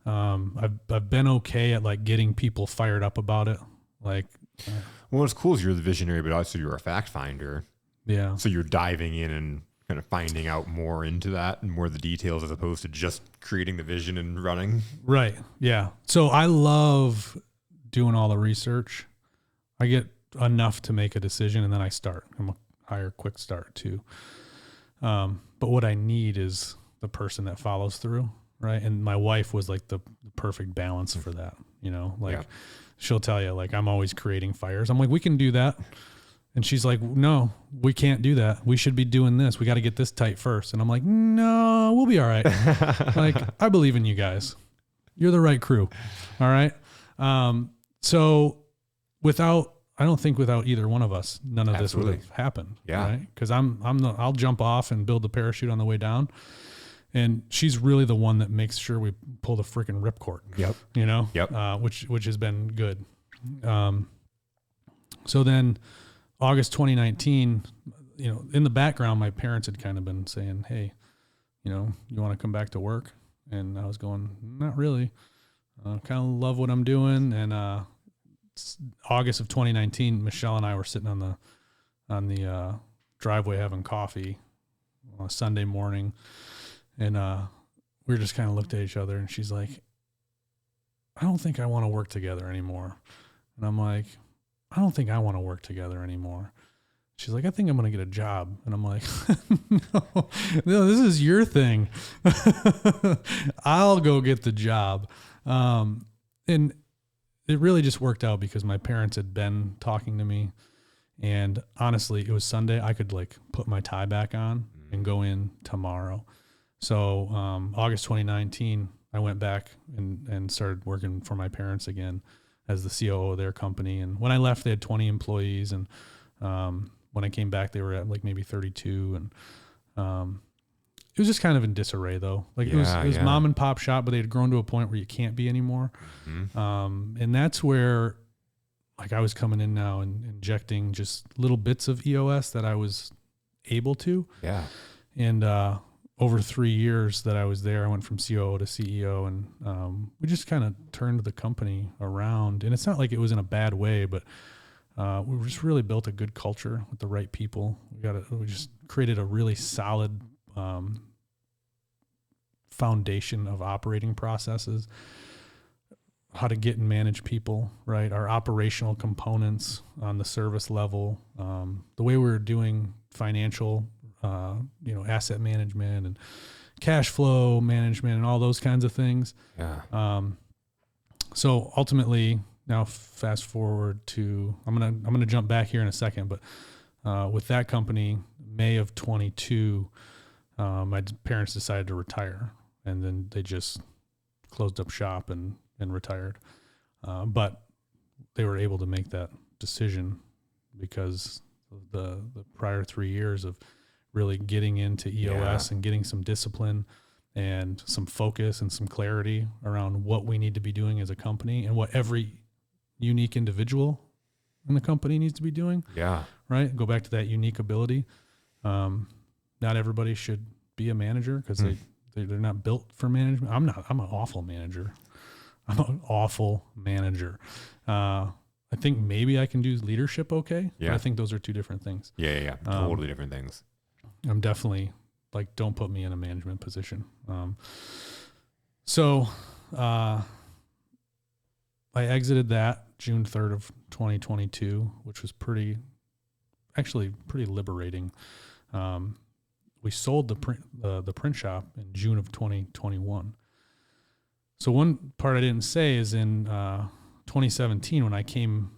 I've been okay at like getting people fired up about it. Like, well, what's cool is you're the visionary, but also you're a fact finder. Yeah. So you're diving in and kind of finding out more into that and more of the details as opposed to just creating the vision and running. Right. Yeah. So I love doing all the research. I get enough to make a decision and then I start. I'm a higher quick start too. But what I need is the person that follows through. Right. And my wife was like the perfect balance for that, you know, like she'll tell you like, I'm always creating fires. I'm like, we can do that. And she's like, no, we can't do that. We should be doing this. We got to get this tight first. And I'm like, no, we'll be all right. Like, I believe in you guys. You're the right crew. All right. So I don't think without either one of us, none of this would have happened. Yeah. Right. Cause I'll jump off and build the parachute on the way down. And she's really the one that makes sure we pull the freaking ripcord. Yep. You know? Yep. Which has been good. So then August 2019, you know, in the background, my parents had kind of been saying, hey, you know, you want to come back to work? And I was going, not really. I kind of love what I'm doing. And August of 2019, Michelle and I were sitting on the driveway having coffee on a Sunday morning. And we were just kind of looked at each other and she's like, I don't think I want to work together anymore. And I'm like, I don't think I want to work together anymore. She's like, I think I'm going to get a job. And I'm like, no, this is your thing. I'll go get the job. And it really just worked out because my parents had been talking to me. And honestly, it was Sunday. I could like put my tie back on and go in tomorrow. So August 2019, I went back and started working for my parents again as the COO of their company. And when I left, they had 20 employees. And when I came back, they were at like maybe 32. And it was just kind of in disarray, though. Like it was mom and pop shop, but they had grown to a point where you can't be anymore. And that's where like I was coming in now and injecting just little bits of EOS that I was able to. Yeah. And over 3 years that I was there, I went from COO to CEO, and we just kind of turned the company around. And it's not like it was in a bad way, but we just really built a good culture with the right people. We just created a really solid foundation of operating processes, how to get and manage people, right? Our operational components on the service level, the way we were doing financial asset management and cash flow management and all those kinds of things. Yeah. So ultimately, now fast forward to, I'm gonna jump back here in a second, but with that company, May of 22, my parents decided to retire, and then they just closed up shop and retired. But they were able to make that decision because of the prior 3 years of really getting into EOS and getting some discipline and some focus and some clarity around what we need to be doing as a company and what every unique individual in the company needs to be doing. Yeah. Right. Go back to that unique ability. Not everybody should be a manager because they're not built for management. I'm an awful manager. I think maybe I can do leadership okay. Yeah. But I think those are two different things. Yeah. Totally different things. I'm definitely like, don't put me in a management position. So I exited that June 3rd of 2022, which was pretty liberating. We sold the print shop in June of 2021. So one part I didn't say is in 2017, when I came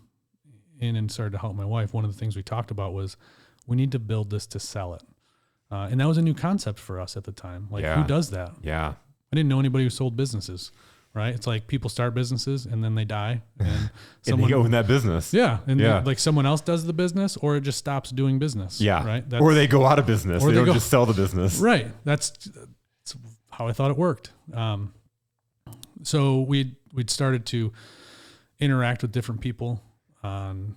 in and started to help my wife, one of the things we talked about was we need to build this to sell it. And that was a new concept for us at the time. Like, who does that? Yeah. I didn't know anybody who sold businesses, right? It's like people start businesses and then they die. And someone, they go in that business. Yeah. And like someone else does the business, or it just stops doing business. Yeah. Right. Or they go out of business. They don't just sell the business. Right. That's how I thought it worked. So we'd started to interact with different people on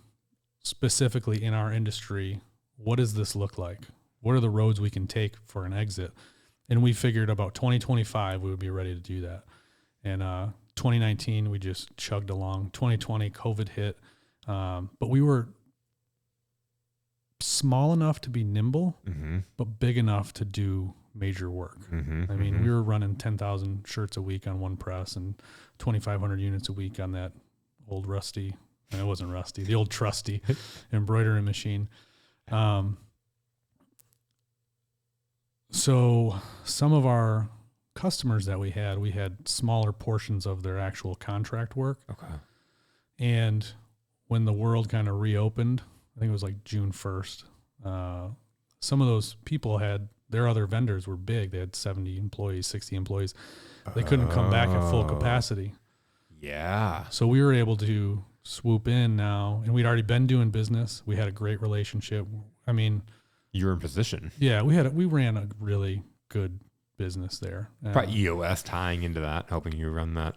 specifically in our industry. What does this look like? what are the roads we can take for an exit? And we figured about 2025, we would be ready to do that. And 2019, we just chugged along. 2020, COVID hit. But we were small enough to be nimble, but big enough to do major work. I mean, we were running 10,000 shirts a week on one press and 2,500 units a week on that old rusty, it wasn't rusty, the old trusty embroidery machine. So some of our customers that we had smaller portions of their actual contract work. Okay. And when the world kind of reopened, I think it was like June 1st, some of those people had, their other vendors were big. They had 70 employees, 60 employees. They couldn't come back at full capacity. Yeah. So we were able to swoop in now, and we'd already been doing business. We had a great relationship. I mean, You're in position. yeah, we ran a really good business there. Probably EOS tying into that, helping you run that.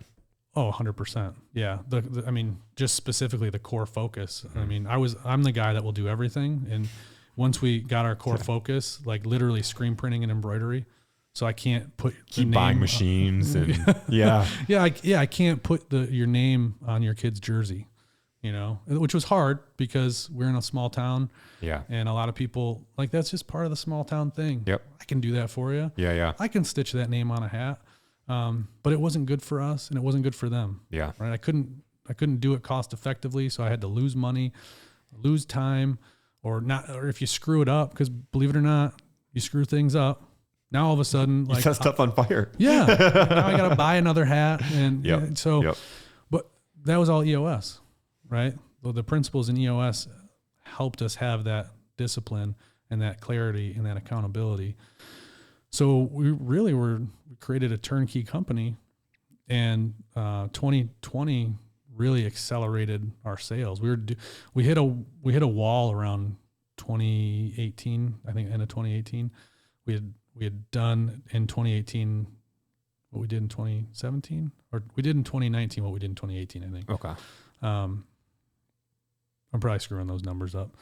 Oh, 100%. Yeah. I mean, just specifically the core focus. I mean, I'm the guy that will do everything. And once we got our core focus, like literally screen printing and embroidery. So I can't put Keep buying machines and yeah. I can't put your name on your kid's jersey, which was hard because we're in a small town. Yeah. And a lot of people that's just part of the small town thing. Yep. I can do that for you. Yeah. I can stitch that name on a hat. But it wasn't good for us and it wasn't good for them. Yeah. Right. I couldn't do it cost effectively. So I had to lose money, lose time, or if you screw it up, because believe it or not, you screw things up. Now all of a sudden, you set stuff on fire. Yeah. Now I got to buy another hat. And but that was all EOS, right? Well, the principles in EOS helped us have that discipline and that clarity and that accountability. So we created a turnkey company, and 2020 really accelerated our sales. We hit a wall around 2018. I think end of 2018. We had done in 2018 what we did in 2017, or we did in 2019 what we did in 2018. I think. Okay. I'm probably screwing those numbers up.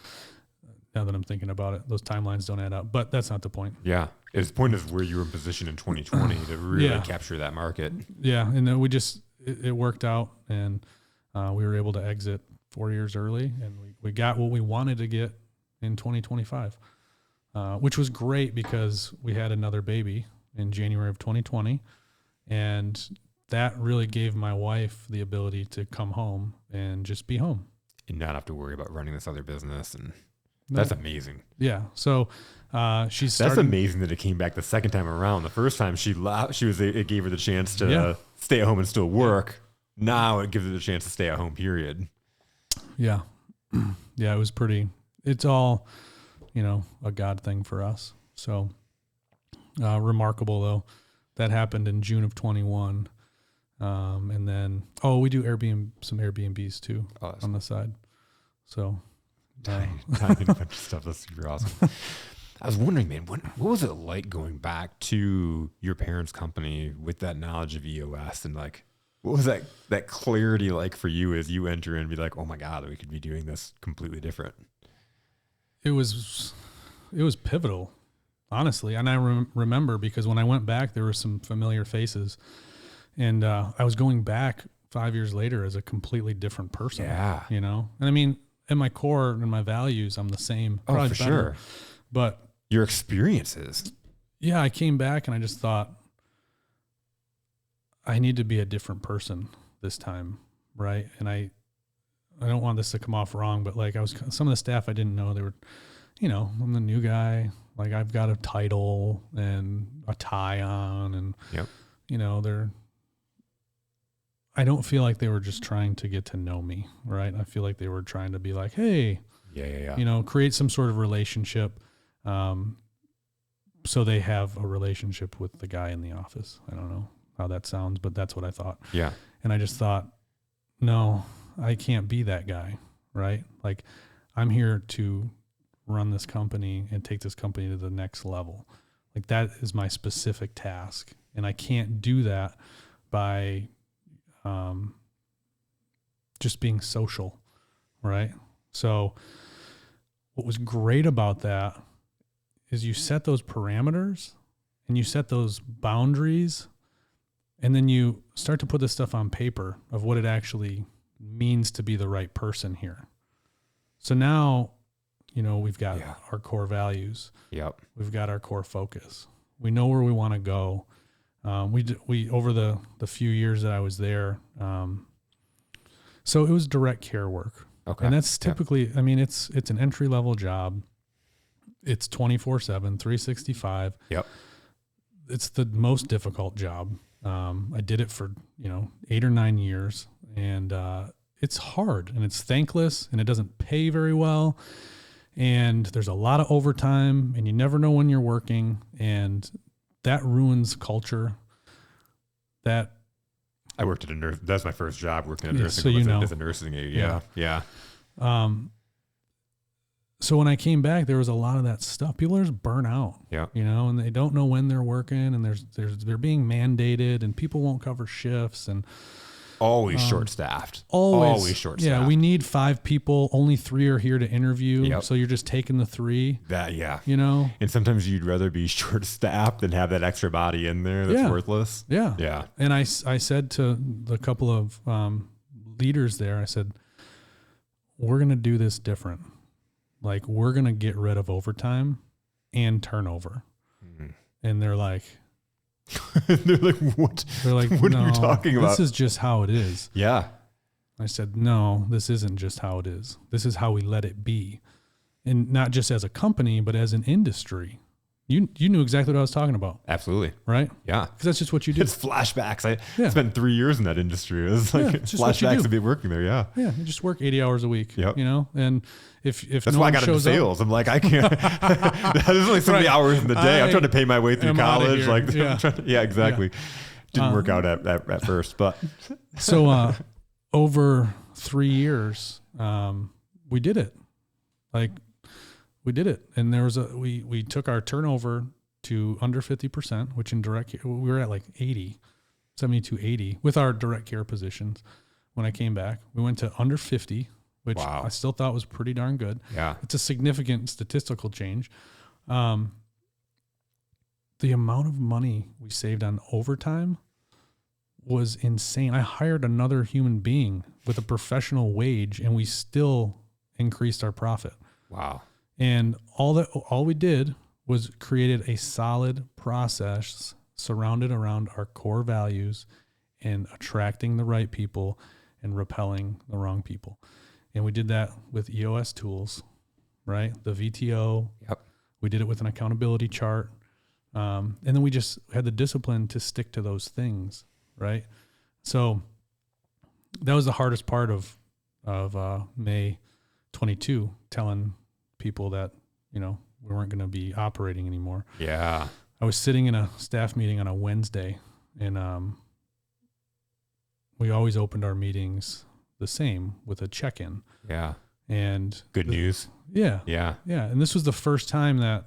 Now that I'm thinking about it, those timelines don't add up, but that's not the point. Yeah. The point is where you were in position in 2020 to really capture that market. Yeah. And then it worked out, and we were able to exit 4 years early, and we got what we wanted to get in 2025, which was great because we had another baby in January of 2020. And that really gave my wife the ability to come home and just be home. And not have to worry about running this other business. And that's amazing. Yeah. So she started. That's amazing that it came back the second time around. The first time it gave her the chance to stay at home and still work. Now it gives her the chance to stay at home, period. Yeah. Yeah. It's all, a God thing for us. So remarkable though. That happened in June of 21. And then, we do some Airbnbs too on the side. So tying in a bunch of stuff. That's super awesome. I was wondering, man, what was it like going back to your parents' company with that knowledge of EOS, and like, what was that clarity like for you as you enter and be like, oh my God, we could be doing this completely different? It was pivotal, honestly. And I remember because when I went back, there were some familiar faces, and I was going back 5 years later as a completely different person. Yeah. And I mean, at my core and my values, I'm the same. Oh, for sure. But your experiences. Yeah, I came back and I just thought, I need to be a different person this time, right? And I don't want this to come off wrong, but like some of the staff I didn't know, they were, I'm the new guy. Like I've got a title and a tie on, and I don't feel like they were just trying to get to know me, right? I feel like they were trying to be like, hey, create some sort of relationship. So they have a relationship with the guy in the office. I don't know how that sounds, but that's what I thought. Yeah. And I just thought, no, I can't be that guy, right? Like I'm here to run this company and take this company to the next level. Like that is my specific task. And I can't do that by just being social, right? So what was great about that is you set those parameters and you set those boundaries, and then you start to put this stuff on paper of what it actually means to be the right person here. So now, we've got our core values. Yep. We've got our core focus. We know where we want to go. We over the few years that I was there, so it was direct care work. Okay. And that's typically, it's an entry level job. It's 24/7, 365. Yep. It's the most difficult job. I did it for, 8 or 9 years, and it's hard and it's thankless and it doesn't pay very well. And there's a lot of overtime and you never know when you're working, and that ruins culture. That I worked at a nurse. That's my first job, working at a nursing so home as a nursing aide. Yeah. So when I came back, there was a lot of that stuff. People are just burnt out, and they don't know when they're working, and they're being mandated, and people won't cover shifts, and always short-staffed. Always short-staffed. Yeah, we need 5 people. Only 3 are here to interview. Yep. So you're just taking the 3. And sometimes you'd rather be short-staffed than have that extra body in there that's worthless. Yeah. Yeah. And I said to the couple of leaders there, I said, we're going to do this different. Like, we're going to get rid of overtime and turnover. Mm-hmm. And they're like, what? They're like, what are you talking about? This is just how it is. Yeah. I said, no, this isn't just how it is. This is how we let it be. And not just as a company, but as an industry. You knew exactly what I was talking about. Absolutely. Right? Yeah. Because that's just what you do. It's flashbacks. I spent 3 years in that industry. It was like flashbacks of me working there. Yeah. Yeah. You just work 80 hours a week. Yep. And if that's why I got into sales. I'm like, I can't. There's only so many hours in the day. I'm trying to pay my way through college. Like, exactly. Didn't work out at first, but so over 3 years, we did it. We did it. And there was we took our turnover to under 50%, which in direct care, we were at like 72, 80 with our direct care positions. When I came back, we went to under 50, which I still thought was pretty darn good. Yeah. It's a significant statistical change. The amount of money we saved on overtime was insane. I hired another human being with a professional wage, and we still increased our profit. Wow. And all we did was created a solid process surrounded around our core values and attracting the right people and repelling the wrong people. And we did that with EOS tools, right? The VTO. Yep. We did it with an accountability chart. And then we just had the discipline to stick to those things, right? So that was the hardest part of May 22, telling people that, we weren't going to be operating anymore. Yeah. I was sitting in a staff meeting on a Wednesday, and we always opened our meetings the same with a check-in. Yeah. And good news. Yeah. Yeah. Yeah. And this was the first time that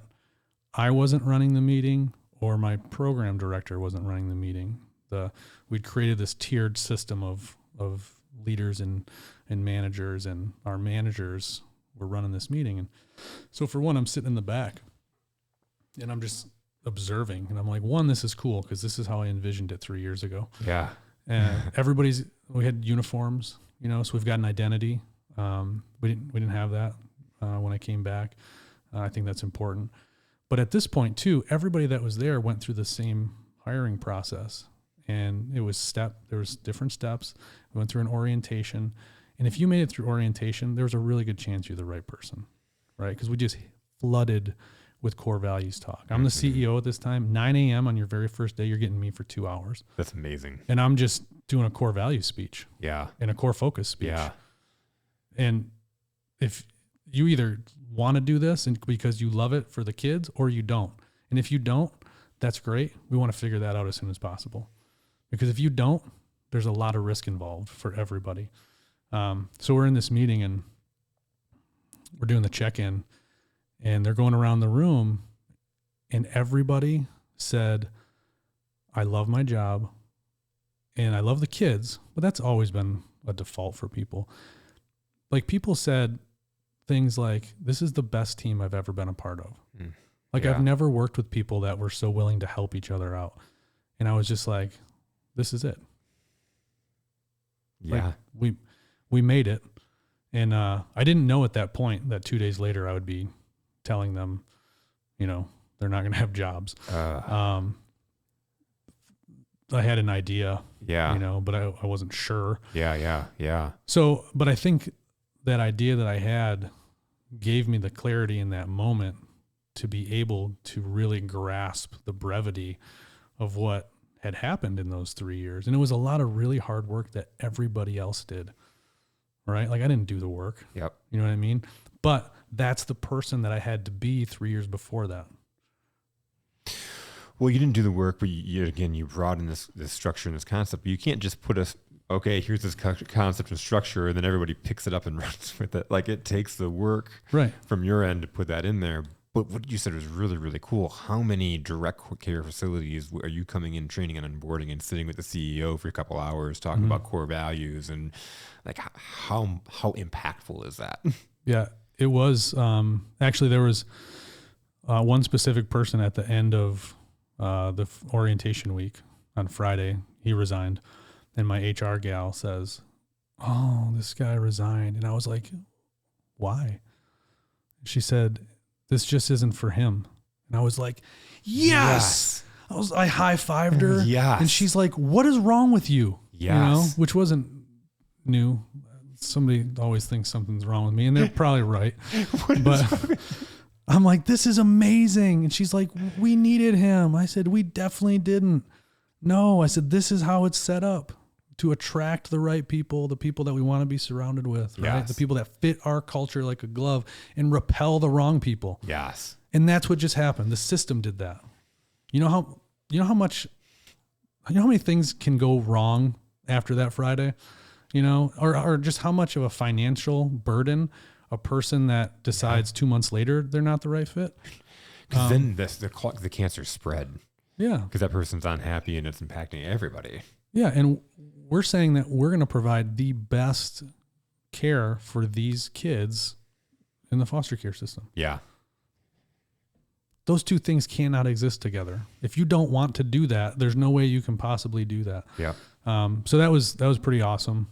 I wasn't running the meeting or my program director wasn't running the meeting. We'd created this tiered system of leaders and managers, and our managers were running this meeting. And so for one, I'm sitting in the back and I'm just observing, and I'm like, this is cool because this is how I envisioned it 3 years ago. Yeah. And we had uniforms, so we've got an identity. We didn't have that when I came back. I think that's important. But at this point too, everybody that was there went through the same hiring process, and there was different steps. We went through an orientation, and if you made it through orientation, there was a really good chance you're the right person, right? Because we just flooded with core values talk. I'm the CEO at this time. 9 a.m. on your very first day, you're getting me for 2 hours. That's amazing. And I'm just doing a core value speech. Yeah. And a core focus speech. Yeah. And if you either want to do this and because you love it for the kids, or you don't. And if you don't, that's great. We want to figure that out as soon as possible. Because if you don't, there's a lot of risk involved for everybody. So we're in this meeting and we're doing the check-in, and they're going around the room, and everybody said, I love my job and I love the kids, but that's always been a default for people. Like, people said things like, this is the best team I've ever been a part of. Like I've never worked with people that were so willing to help each other out. And I was just like, this is it. Yeah. Like we made it. And I didn't know at that point that 2 days later I would be telling them, you know, they're not going to have jobs. I had an idea, you know, but I wasn't sure. Yeah. So, but I think that idea that I had gave me the clarity in that moment to be able to really grasp the brevity of what had happened in those 3 years. And it was a lot of really hard work that everybody else did, right? Like I didn't do the work. Yep. You know what I mean? But that's the person that I had to be 3 years before that. Well, you didn't do the work, but you brought in this structure and this concept. But you can't just put okay, here's this concept and structure, and then everybody picks it up and runs with it. Like it takes the work from your end to put that in there. But what you said was really, really cool. How many direct care facilities are you coming in, training and onboarding, and sitting with the CEO for a couple hours talking about core values, and like how impactful is that? Yeah, it was. Actually, there was one specific person at the end of the orientation week on Friday. He resigned, and my HR gal says, "Oh, this guy resigned," and I was like, "Why?" She said, "This just isn't for him." And I was like, yes. I high-fived her. Yes. And she's like, "What is wrong with you?" Yes. You know, which wasn't new. Somebody always thinks something's wrong with me, and they're probably right. But I'm like, "This is amazing." And she's like, "We needed him." I said, "We definitely didn't." No, I said, "This is how it's set up to attract the right people, the people that we want to be surrounded with, right? Yes. The people that fit our culture like a glove, and repel the wrong people." Yes. And that's what just happened. The system did that. You know how many things can go wrong after that Friday, you know, or just how much of a financial burden a person that decides 2 months later they're not the right fit. Because then the cancer spread. Yeah. Because that person's unhappy and it's impacting everybody. Yeah. And we're saying that we're going to provide the best care for these kids in the foster care system. Yeah. Those two things cannot exist together. If you don't want to do that, there's no way you can possibly do that. Yeah. So that was pretty awesome.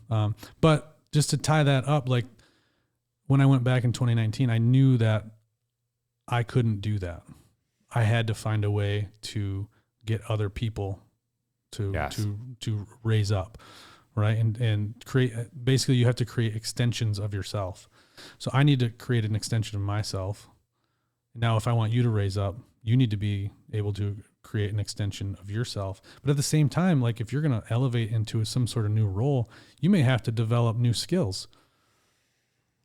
But just to tie that up, like when I went back in 2019, I knew that I couldn't do that. I had to find a way to get other people to raise up, right? And create, basically you have to create extensions of yourself. So I need to create an extension of myself. Now, if I want you to raise up, you need to be able to create an extension of yourself. But at the same time, like if you're going to elevate into some sort of new role, you may have to develop new skills,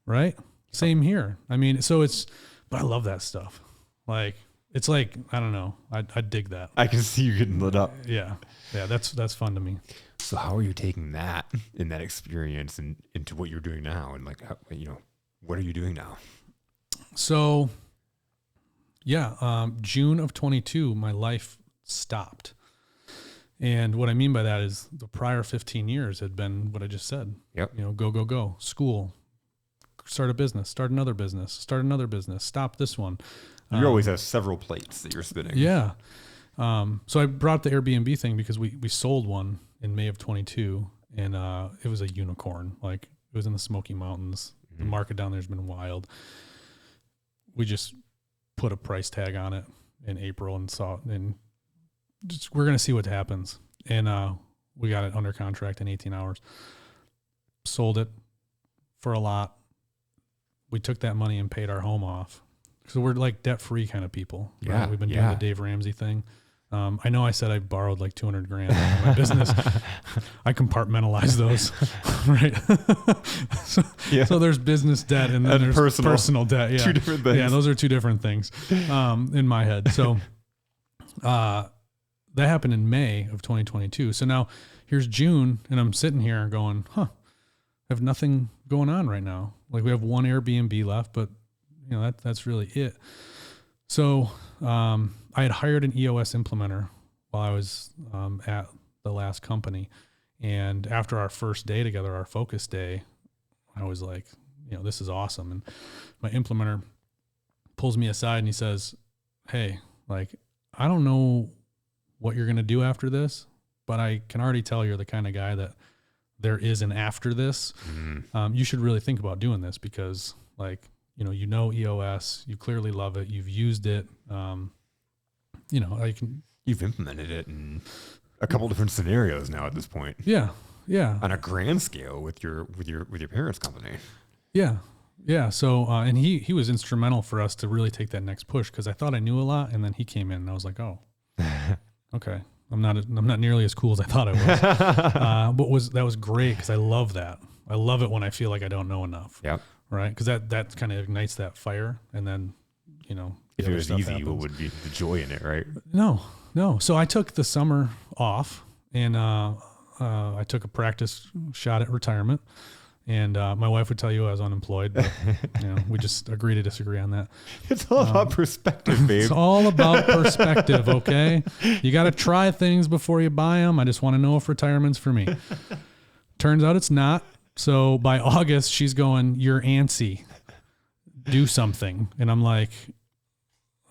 right? Same here. I mean, but I love that stuff. Like, it's like, I don't know. I dig that. I can see you getting lit up. Yeah. Yeah. That's fun to me. So how are you taking that in that experience and into what you're doing now? And like, what are you doing now? So June of 22, my life stopped. And what I mean by that is the prior 15 years had been what I just said. Yep. Go, school, start a business, start another business, stop this one. You always have several plates that you're spinning. Yeah. So I brought up the Airbnb thing because we sold one in May of 22, and it was a unicorn. Like it was in the Smoky Mountains. Mm-hmm. The market down there has been wild. We just put a price tag on it in April and we're going to see what happens. And we got it under contract in 18 hours. Sold it for a lot. We took that money and paid our home off. So we're like debt-free kind of people. Yeah. Right? We've been doing the Dave Ramsey thing. I know I said I borrowed like $200,000 out of my business. I compartmentalize those, right? So there's business debt and then there's personal debt. Yeah. Two different things. Yeah, those are two different things in my head. So that happened in May of 2022. So now here's June, and I'm sitting here going, I have nothing going on right now. Like we have one Airbnb left, but that's really it. So I had hired an EOS implementer while I was at the last company. And after our first day together, our focus day, I was like, this is awesome. And my implementer pulls me aside and he says, hey, like, I don't know what you're going to do after this, but I can already tell you're the kind of guy that there is an after this. You should really think about doing this because, like, you know EOS, you clearly love it. You've used it. You've implemented it in a couple different scenarios now at this point. Yeah. On a grand scale with your parents' company. Yeah. So, and he was instrumental for us to really take that next push because I thought I knew a lot, and then he came in, and I was like, oh, okay, I'm not nearly as cool as I thought I was. But that was great because I love that. I love it when I feel like I don't know enough. Yep. Right. Because that kind of ignites that fire, and then if it was easy, what would be the joy in it, right? No. So I took the summer off, and I took a practice shot at retirement. And my wife would tell you I was unemployed, but we just agree to disagree on that. It's all about perspective, babe. It's all about perspective, okay? You got to try things before you buy them. I just want to know if retirement's for me. Turns out it's not. So by August, she's going, you're antsy. Do something. And I'm like,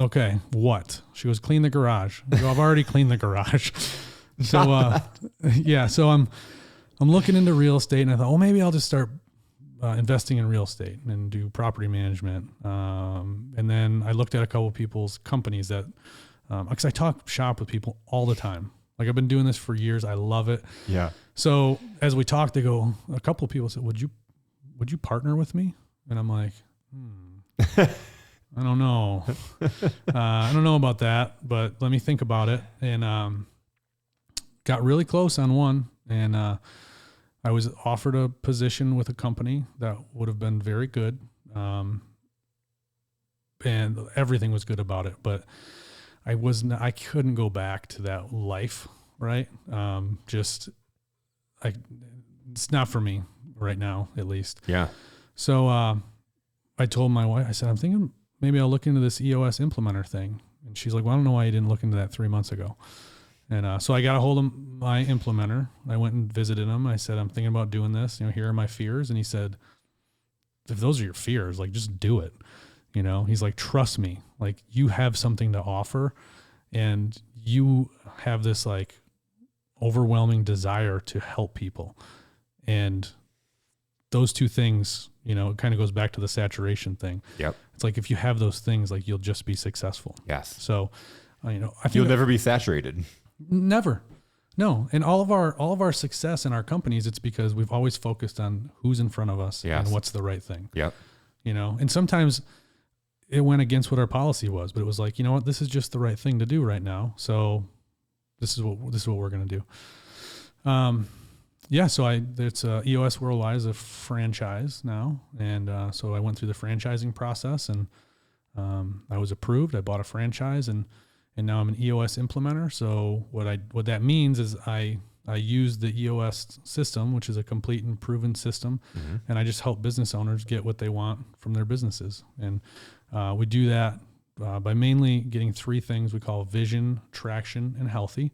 okay, what? She goes, clean the garage. I go, I've already cleaned the garage. So, so I'm looking into real estate, and I thought, maybe I'll just start investing in real estate and do property management. And then I looked at a couple of people's companies that, because I talk shop with people all the time. Like I've been doing this for years. I love it. Yeah. So as we talked, a couple of people said, would you partner with me? And I'm like, I don't know. I don't know about that, but let me think about it. And got really close on one. And I was offered a position with a company that would have been very good. And everything was good about it, but I couldn't go back to that life. Right. It's not for me right now, at least. Yeah. So, I told my wife, I said, I'm thinking maybe I'll look into this EOS implementer thing. And she's like, well, I don't know why you didn't look into that 3 months ago. And so I got a hold of my implementer. I went and visited him. I said, I'm thinking about doing this. Here are my fears. And he said, if those are your fears, like, just do it. He's like, trust me, like, you have something to offer, and you have this like overwhelming desire to help people. And those two things, it kind of goes back to the saturation thing. Yep. It's like, if you have those things, like, you'll just be successful. Yes. So, I think you'll never be saturated. Never. No. And all of our success in our companies, it's because we've always focused on who's in front of us and what's the right thing. Yep. And sometimes it went against what our policy was, but it was like, this is just the right thing to do right now. So this is what we're going to do. So it's EOS Worldwide is a franchise now. And so I went through the franchising process, and I was approved. I bought a franchise, and now I'm an EOS implementer. So what that means is I use the EOS system, which is a complete and proven system, and I just help business owners get what they want from their businesses. And we do that by mainly getting three things we call vision, traction, and healthy.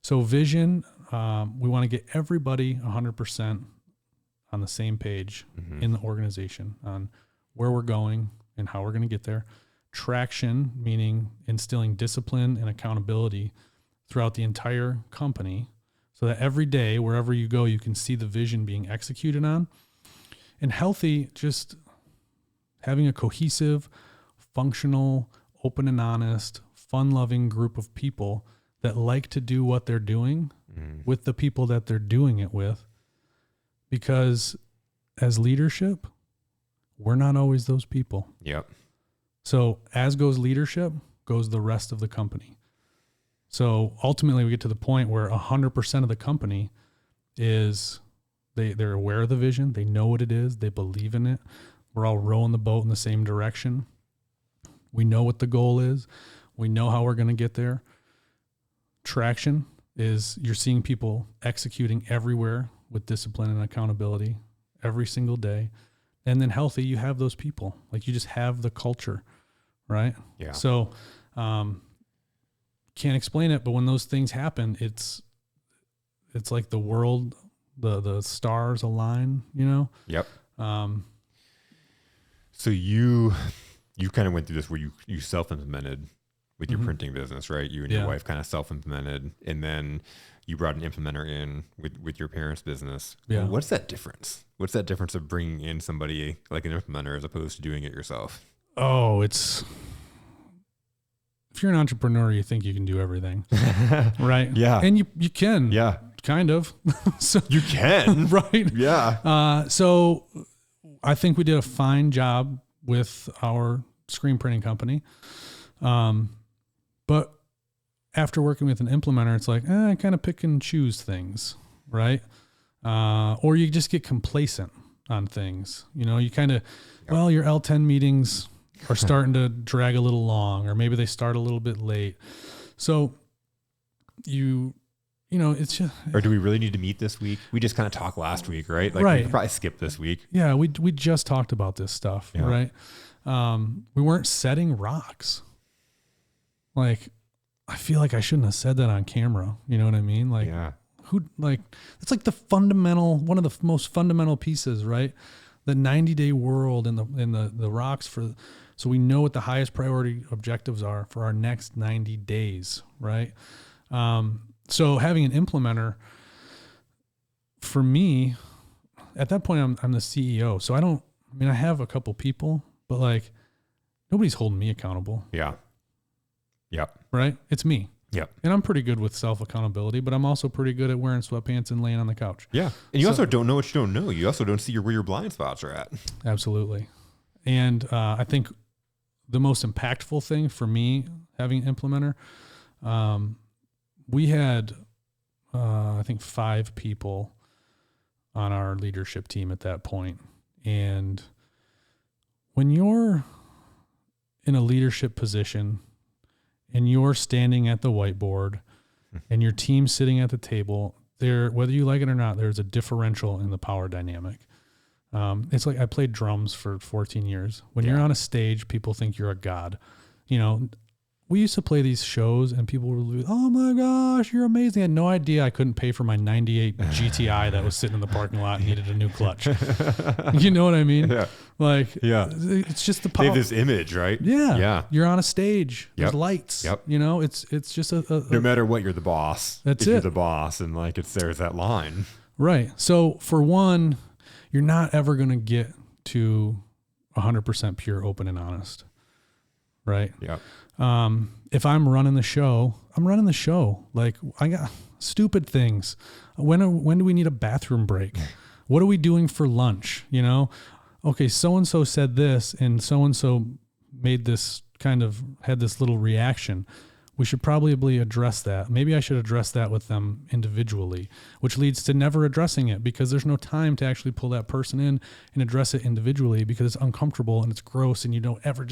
So vision, we want to get everybody 100% on the same page in the organization on where we're going and how we're going to get there. Traction, meaning instilling discipline and accountability throughout the entire company so that every day, wherever you go, you can see the vision being executed on. And healthy, just having a cohesive, functional, open and honest, fun-loving group of people that like to do what they're doing with the people that they're doing it with. Because as leadership, we're not always those people. Yep. So as goes leadership, goes the rest of the company. So ultimately we get to the point where 100% of the company is, they're aware of the vision. They know what it is. They believe in it. We're all rowing the boat in the same direction. We know what the goal is. We know how we're going to get there. Traction is you're seeing people executing everywhere with discipline and accountability every single day. And then healthy, you have those people. Like, you just have the culture, right? Yeah. So can't explain it, but when those things happen, it's like the world, the stars align, Yep. So you kind of went through this where you self-implemented with your printing business, right? You and your wife kind of self-implemented, and then you brought an implementer in with your parents' business. Yeah. Well, what's that difference? What's that difference of bringing in somebody like an implementer as opposed to doing it yourself? Oh, if you're an entrepreneur, you think you can do everything, right? Yeah. And you can. Yeah. Kind of. So you can. Right. Yeah. So I think we did a fine job with our screen printing company. But after working with an implementer, it's like, I kind of pick and choose things, right? Or you just get complacent on things. You kind of, well, your L10 meetings are starting to drag a little long, or maybe they start a little bit late. So it's just. Or do we really need to meet this week? We just kind of talked last week, right? Like right. we could probably skip this week. Yeah, we just talked about this stuff, right? We weren't setting rocks. Like, I feel like I shouldn't have said that on camera. You know what I mean? Like, it's like one of the most fundamental pieces, right? The 90-day world and the rocks so we know what the highest priority objectives are for our next 90 days, right? So having an implementer, for me, at that point, I'm the CEO. So I have a couple people, but like nobody's holding me accountable. Yeah. Yep. Right? It's me. Yep. And I'm pretty good with self-accountability, but I'm also pretty good at wearing sweatpants and laying on the couch. Yeah. And you also don't know what you don't know. You also don't see where your blind spots are at. Absolutely. And I think the most impactful thing for me having an implementer, we had, I think 5 people on our leadership team at that point. And when you're in a leadership position and you're standing at the whiteboard and your team's sitting at the table, whether you like it or not, there's a differential in the power dynamic. It's like I played drums for 14 years. When you're on a stage, people think you're a god. We used to play these shows and people were like, oh my gosh, you're amazing. I had no idea I couldn't pay for my 98 GTI that was sitting in the parking lot and needed a new clutch. You know what I mean? Yeah. It's just the power. They have this image, right? Yeah. Yeah. You're on a stage. There's lights. Yep. It's just no matter what, you're the boss. That's You're the boss. And there's that line. Right. So for one, you're not ever going to get to 100% pure, open, and honest. Right. Yeah. If I'm running the show, I'm running the show. Like, I got stupid things. When do we need a bathroom break? What are we doing for lunch? Okay, so-and-so said this and so-and-so made this had this little reaction. We should probably address that. Maybe I should address that with them individually, which leads to never addressing it because there's no time to actually pull that person in and address it individually because it's uncomfortable and it's gross and you don't ever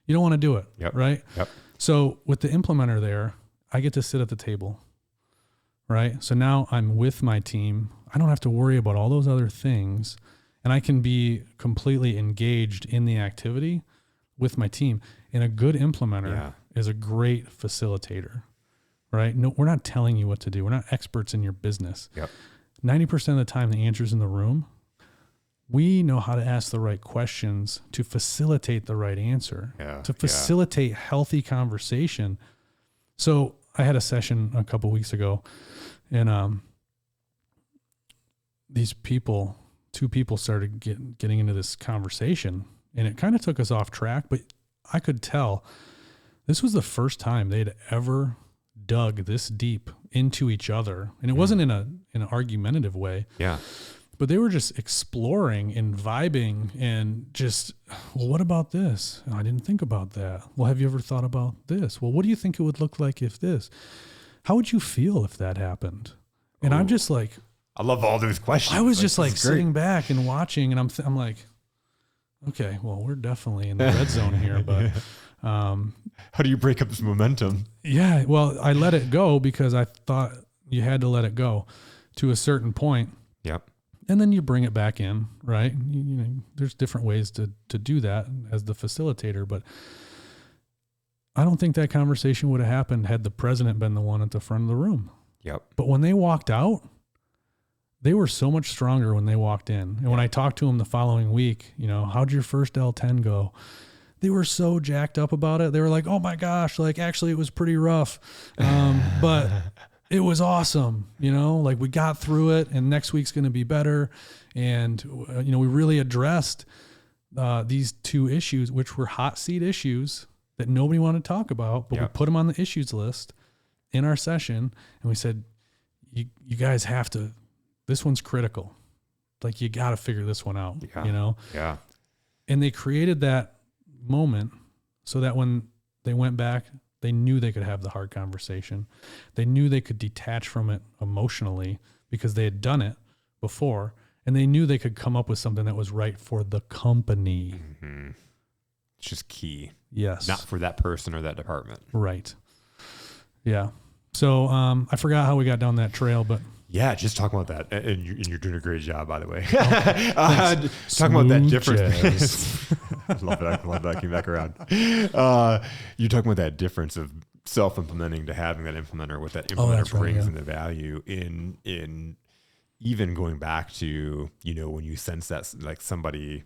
you don't want to do it, right? Yep. So with the implementer there, I get to sit at the table, right? So now I'm with my team. I don't have to worry about all those other things, and I can be completely engaged in the activity with my team. And a good implementer is a great facilitator, right? No, we're not telling you what to do. We're not experts in your business. Yep. 90% of the time, the answer's in the room. We know how to ask the right questions to facilitate the right answer, to facilitate healthy conversation. So I had a session a couple weeks ago and these people, 2 people started getting into this conversation and it kind of took us off track, but I could tell this was the first time they'd ever dug this deep into each other. And it wasn't in an argumentative way. Yeah. But they were just exploring and vibing and just, well, what about this? Oh, I didn't think about that. Well, have you ever thought about this? Well, what do you think it would look like if this? How would you feel if that happened? And I'm just like, I love all those questions. I was just like sitting back and watching and I'm like, okay, well, we're definitely in the red zone here, but how do you break up this momentum? Yeah, well, I let it go because I thought you had to let it go to a certain point. Yep. And then you bring it back in, right? There's different ways to do that as the facilitator, but I don't think that conversation would have happened had the president been the one at the front of the room. Yep. But when they walked out, they were so much stronger when they walked in. And when I talked to them the following week, how'd your first L10 go? they were so jacked up about it. They were like, oh my gosh, like actually it was pretty rough. But it was awesome. Like we got through it and next week's going to be better. And, we really addressed these two issues, which were hot seat issues that nobody wanted to talk about, but we put them on the issues list in our session. And we said, you guys have to, this one's critical. Like you got to figure this one out, Yeah. And they created that moment so that when they went back, they knew they could have the hard conversation. They knew they could detach from it emotionally because they had done it before, and they knew they could come up with something that was right for the company. Mm-hmm. It's just key. Yes. Not for that person or that department. Right. Yeah. So I forgot how we got down that trail, but yeah, just talk about that. And you're doing a great job, by the way. Talking about that difference. I love it. I'm glad that came back around. You're talking about that difference of self-implementing to having that implementer, what that implementer brings and the value in even going back to, when you sense that like somebody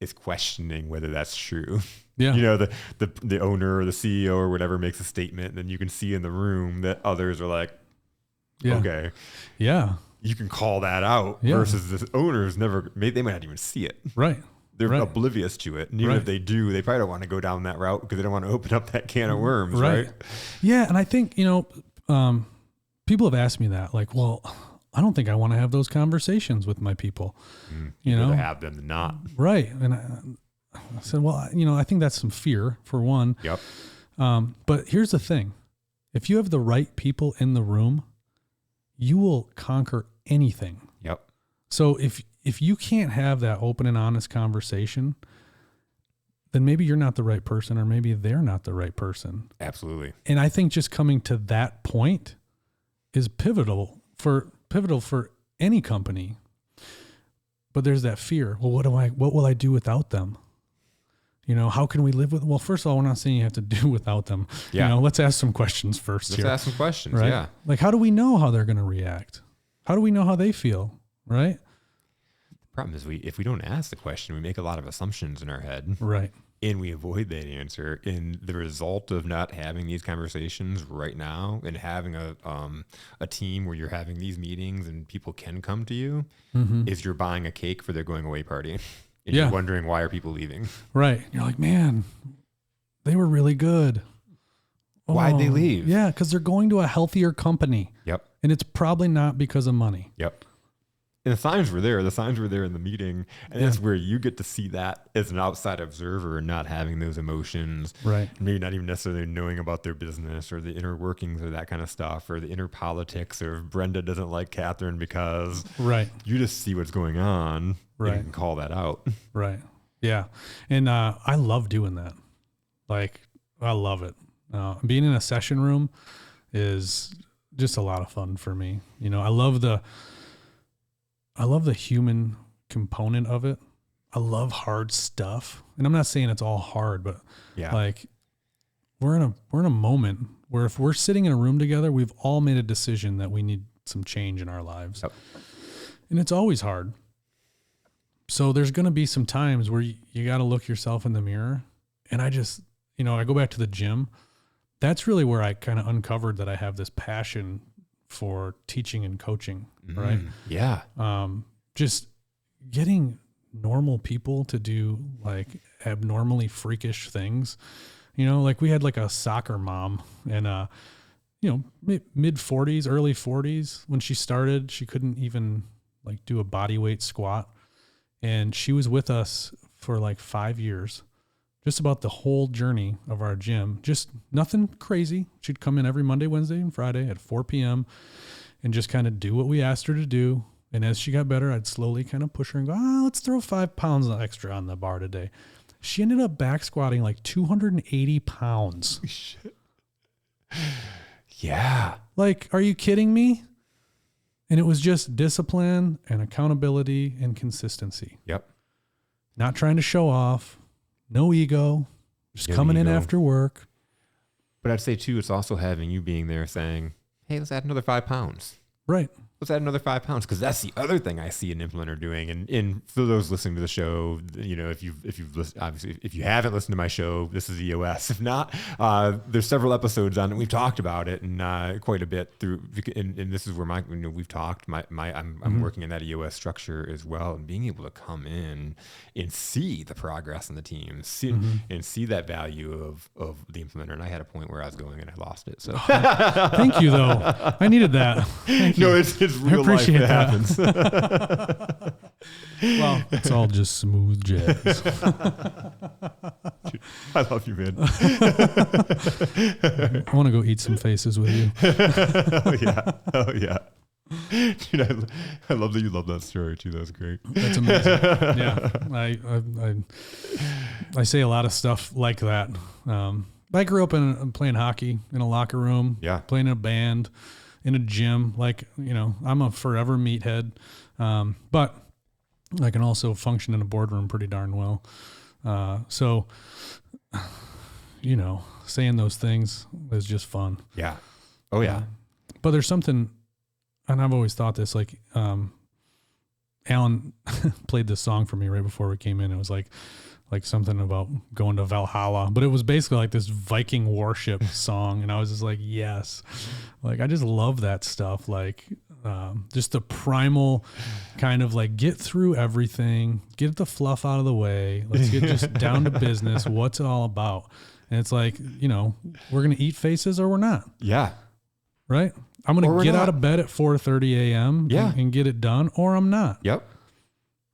is questioning whether that's true. Yeah. The owner or the CEO or whatever makes a statement, and then you can see in the room that others are like, okay. Yeah. You can call that out versus the owners they might not even see it. Right. They're oblivious to it. And even if they do, they probably don't want to go down that route because they don't want to open up that can of worms. Right. Yeah. And I think, people have asked me that, like, well, I don't think I want to have those conversations with my people, To have them than not. Right. And I said, well, I think that's some fear for one. Yep. But here's the thing. If you have the right people in the room, you will conquer anything. Yep. So if you can't have that open and honest conversation, then maybe you're not the right person, or maybe they're not the right person. Absolutely. And I think just coming to that point is pivotal for any company. But there's that fear. Well, what will I do without them? How can we live with? Well, first of all, we're not saying you have to do without them. Yeah. Let's ask some questions first. Let's ask some questions. Right? Yeah. Like, how do we know how they're going to react? How do we know how they feel? Right. The problem is if we don't ask the question, we make a lot of assumptions in our head. Right. And we avoid that answer. And the result of not having these conversations right now and having a team where you're having these meetings and people can come to you is you're buying a cake for their going away party. And you're wondering, why are people leaving? Right. You're like, man, they were really good. Why'd they leave? Yeah, because they're going to a healthier company. Yep. And it's probably not because of money. Yep. And the signs were there. The signs were there in the meeting. And that's where you get to see that as an outside observer and not having those emotions. Right. Maybe not even necessarily knowing about their business or the inner workings or that kind of stuff, or the inner politics, or Brenda doesn't like Catherine because you just see what's going on. Right. And you can call that out. Right. Yeah. And I love doing that. Like, I love it. Being in a session room is just a lot of fun for me. I love the human component of it. I love hard stuff. And I'm not saying it's all hard, but like we're in a moment where if we're sitting in a room together, we've all made a decision that we need some change in our lives. Yep. And it's always hard. So there's going to be some times where you got to look yourself in the mirror. And I just, I go back to the gym. That's really where I kind of uncovered that I have this passion for teaching and coaching, right? Yeah. Just getting normal people to do like abnormally freakish things, like we had like a soccer mom and, mid 40s, early 40s. When she started, she couldn't even like do a body weight squat. And she was with us for like 5 years, just about the whole journey of our gym. Just nothing crazy. She'd come in every Monday, Wednesday, and Friday at 4 p.m. and just kind of do what we asked her to do. And as she got better, I'd slowly kind of push her and go, let's throw 5 pounds extra on the bar today. She ended up back squatting like 280 pounds. Shit. Yeah. Like, are you kidding me? And it was just discipline and accountability and consistency. Yep. Not trying to show off. No ego. Just coming in after work. But I'd say, too, it's also having you being there saying, hey, let's add another 5 pounds. Right. let's add another 5 pounds. Cause that's the other thing I see an implementer doing. And for those listening to the show, you know, if you've listened, obviously, if you haven't listened to my show, this is EOS. If not, there's several episodes on it. We've talked about it and quite a bit through, and this is where we've talked, I'm working in that EOS structure as well, and being able to come in and see the progress in the team, and see that value of the implementer. And I had a point where I was going and I lost it. So thank you though. I needed that. Thank you. No, it's real life that happens. Well, it's all just smooth jazz. Dude, I love you, man. I want to go eat some faces with you. Oh yeah. Dude, I love that you love that story too. That's great. That's amazing. Yeah, I say a lot of stuff like that. I grew up playing hockey in a locker room. Yeah, playing in a band, in a gym. Like, you know, I'm a forever meathead, but I can also function in a boardroom pretty darn well. So, you know, saying those things is just fun. Yeah. Oh yeah. But there's something. And I've always thought this, like, Alan played this song for me right before we came in. It was like something about going to Valhalla, but it was basically like this Viking warship song. And I was just like, yes, like, I just love that stuff. Like, just the primal kind of like, get through everything, get the fluff out of the way. Let's get just down to business. What's it all about? And it's like, you know, we're going to eat faces or we're not. Yeah. Right. I'm going to get out of bed at 4:30 a.m. And get it done, or I'm not. Yep.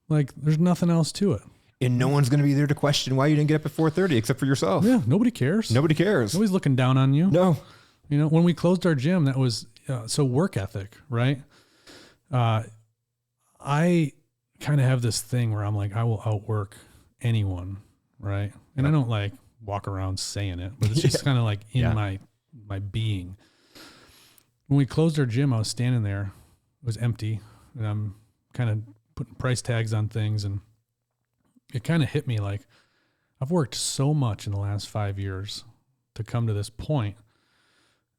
Like, there's nothing else to it. And no one's going to be there to question why you didn't get up at 4:30 except for yourself. Yeah. Nobody cares. Nobody cares. Nobody's looking down on you. No. You know, when we closed our gym, that was so work ethic, right? I kind of have this thing where I'm like, I will outwork anyone, right? And I don't like walk around saying it, but it's just kind of like in my being. When we closed our gym, I was standing there. It was empty, and I'm kind of putting price tags on things, and it kind of hit me like, I've worked so much in the last 5 years to come to this point,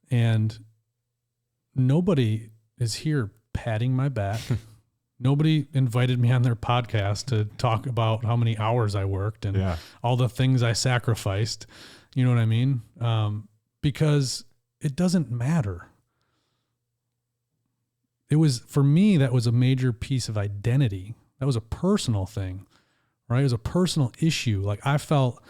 and nobody is here patting my back. Nobody invited me on their podcast to talk about how many hours I worked and all the things I sacrificed. You know what I mean? Because it doesn't matter. It was, for me, that was a major piece of identity. That was a personal thing, right? It was a personal issue. Like, I felt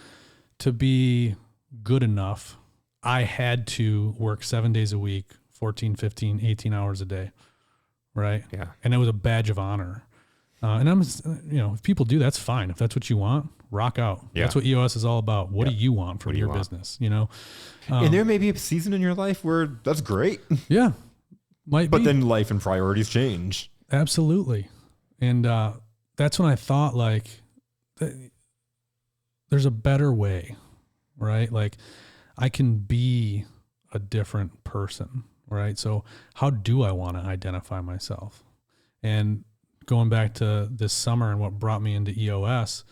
to be good enough, I had to work 7 days a week, 14, 15, 18 hours a day, right? Yeah. And it was a badge of honor. And I'm, you know, if people do, that's fine. If that's what you want, rock out. Yeah. That's what EOS is all about. What do you want from your business, you know? And there may be a season in your life where that's great. Yeah. Might but be. Then life and priorities change. Absolutely. And that's when I thought, like, there's a better way, right? Like, I can be a different person, right? So how do I want to identify myself? And going back to this summer and what brought me into EOS,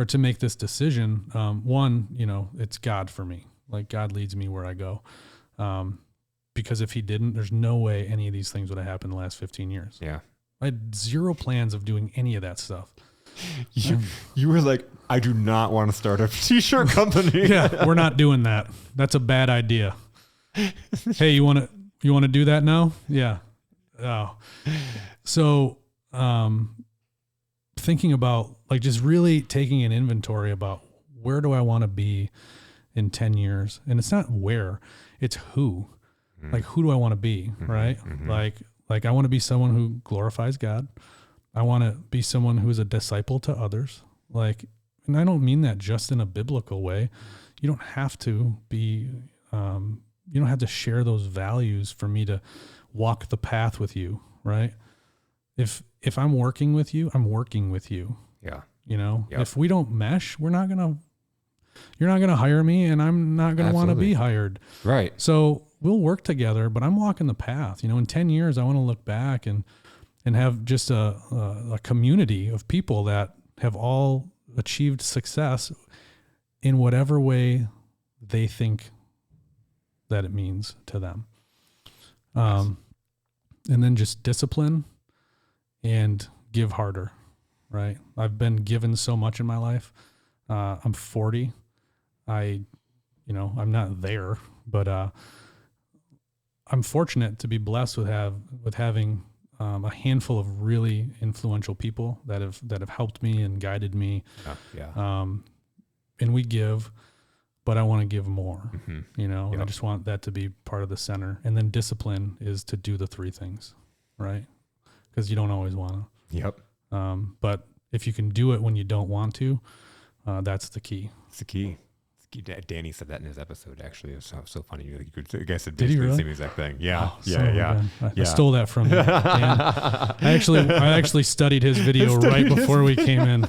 or to make this decision, one, you know, it's God for me. Like, God leads me where I go. Because if he didn't, there's no way any of these things would have happened in the last 15 years. Yeah. I had zero plans of doing any of that stuff. You were like, I do not want to start a t-shirt company. Yeah, we're not doing that. That's a bad idea. Hey, you want to do that now? Yeah. Oh. So, thinking about, like, just really taking an inventory about where do I want to be in 10 years? And it's not where, it's who. Like, who do I want to be, right? Like I want to be someone who glorifies God. I want to be someone who is a disciple to others. Like, and I don't mean that just in a biblical way. You don't have to be, you don't have to share those values for me to walk the path with you, right? If I'm working with you, I'm working with you. Yeah. You know, if we don't mesh, you're not going to hire me, and I'm not going to want to be hired. Right. So we'll work together, but I'm walking the path. You know, in 10 years, I want to look back and have just a community of people that have all achieved success in whatever way they think that it means to them. And then just discipline and give harder, right? I've been given so much in my life. I'm 40. I'm not there, but I'm fortunate to be blessed with having a handful of really influential people that have helped me and guided me. And we give, but I want to give more, and I just want that to be part of the center. And then discipline is to do the three things, right? Because you don't always want to. Yep. But if you can do it when you don't want to, that's the key. It's the key. Danny said that in his episode. Actually, it was so funny. You guys said Did he basically really? the same exact thing. Yeah, Oh, yeah. I stole that from him. I actually studied his video right before we came in.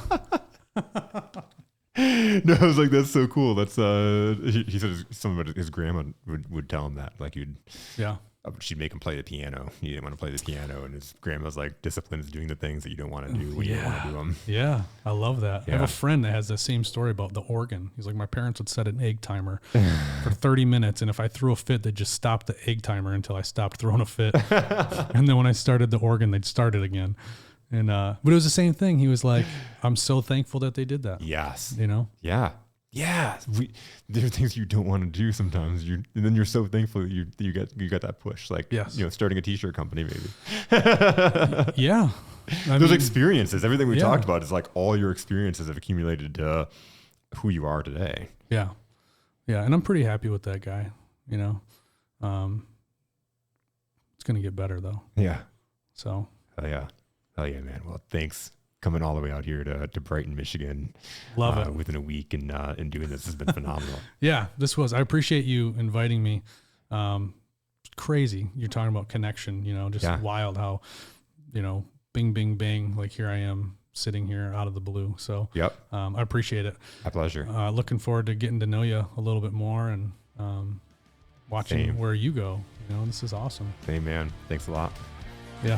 No, I was like, that's so cool. That's he said his grandma would tell him that, like she'd make him play the piano. He didn't want to play the piano, and his grandma was like, discipline is doing the things that you don't want to do when you don't want to do them. Yeah, I love that. Yeah. I have a friend that has the same story about the organ. He's like, my parents would set an egg timer for 30 minutes, and if I threw a fit, they'd just stop the egg timer until I stopped throwing a fit. And then when I started the organ, they'd start it again. And but it was the same thing. He was like, I'm so thankful that they did that. Yes. Yeah. Yeah. There are things you don't want to do sometimes. And then you're so thankful that you got that push. Like, starting a t-shirt company maybe. Yeah. Those experiences, everything we talked about is like all your experiences have accumulated to who you are today. Yeah. Yeah. And I'm pretty happy with that guy, It's going to get better though. Yeah. So. Oh yeah, man. Well, thanks coming all the way out here to Brighton, Michigan. Love it. Within a week and doing this has been phenomenal. Yeah, I appreciate you inviting me. Crazy. You're talking about connection, just wild how, bing, bing, bang. Like here I am sitting here out of the blue. So I appreciate it. My pleasure. Looking forward to getting to know you a little bit more and watching where you go. This is awesome. Hey man, thanks a lot. Yeah.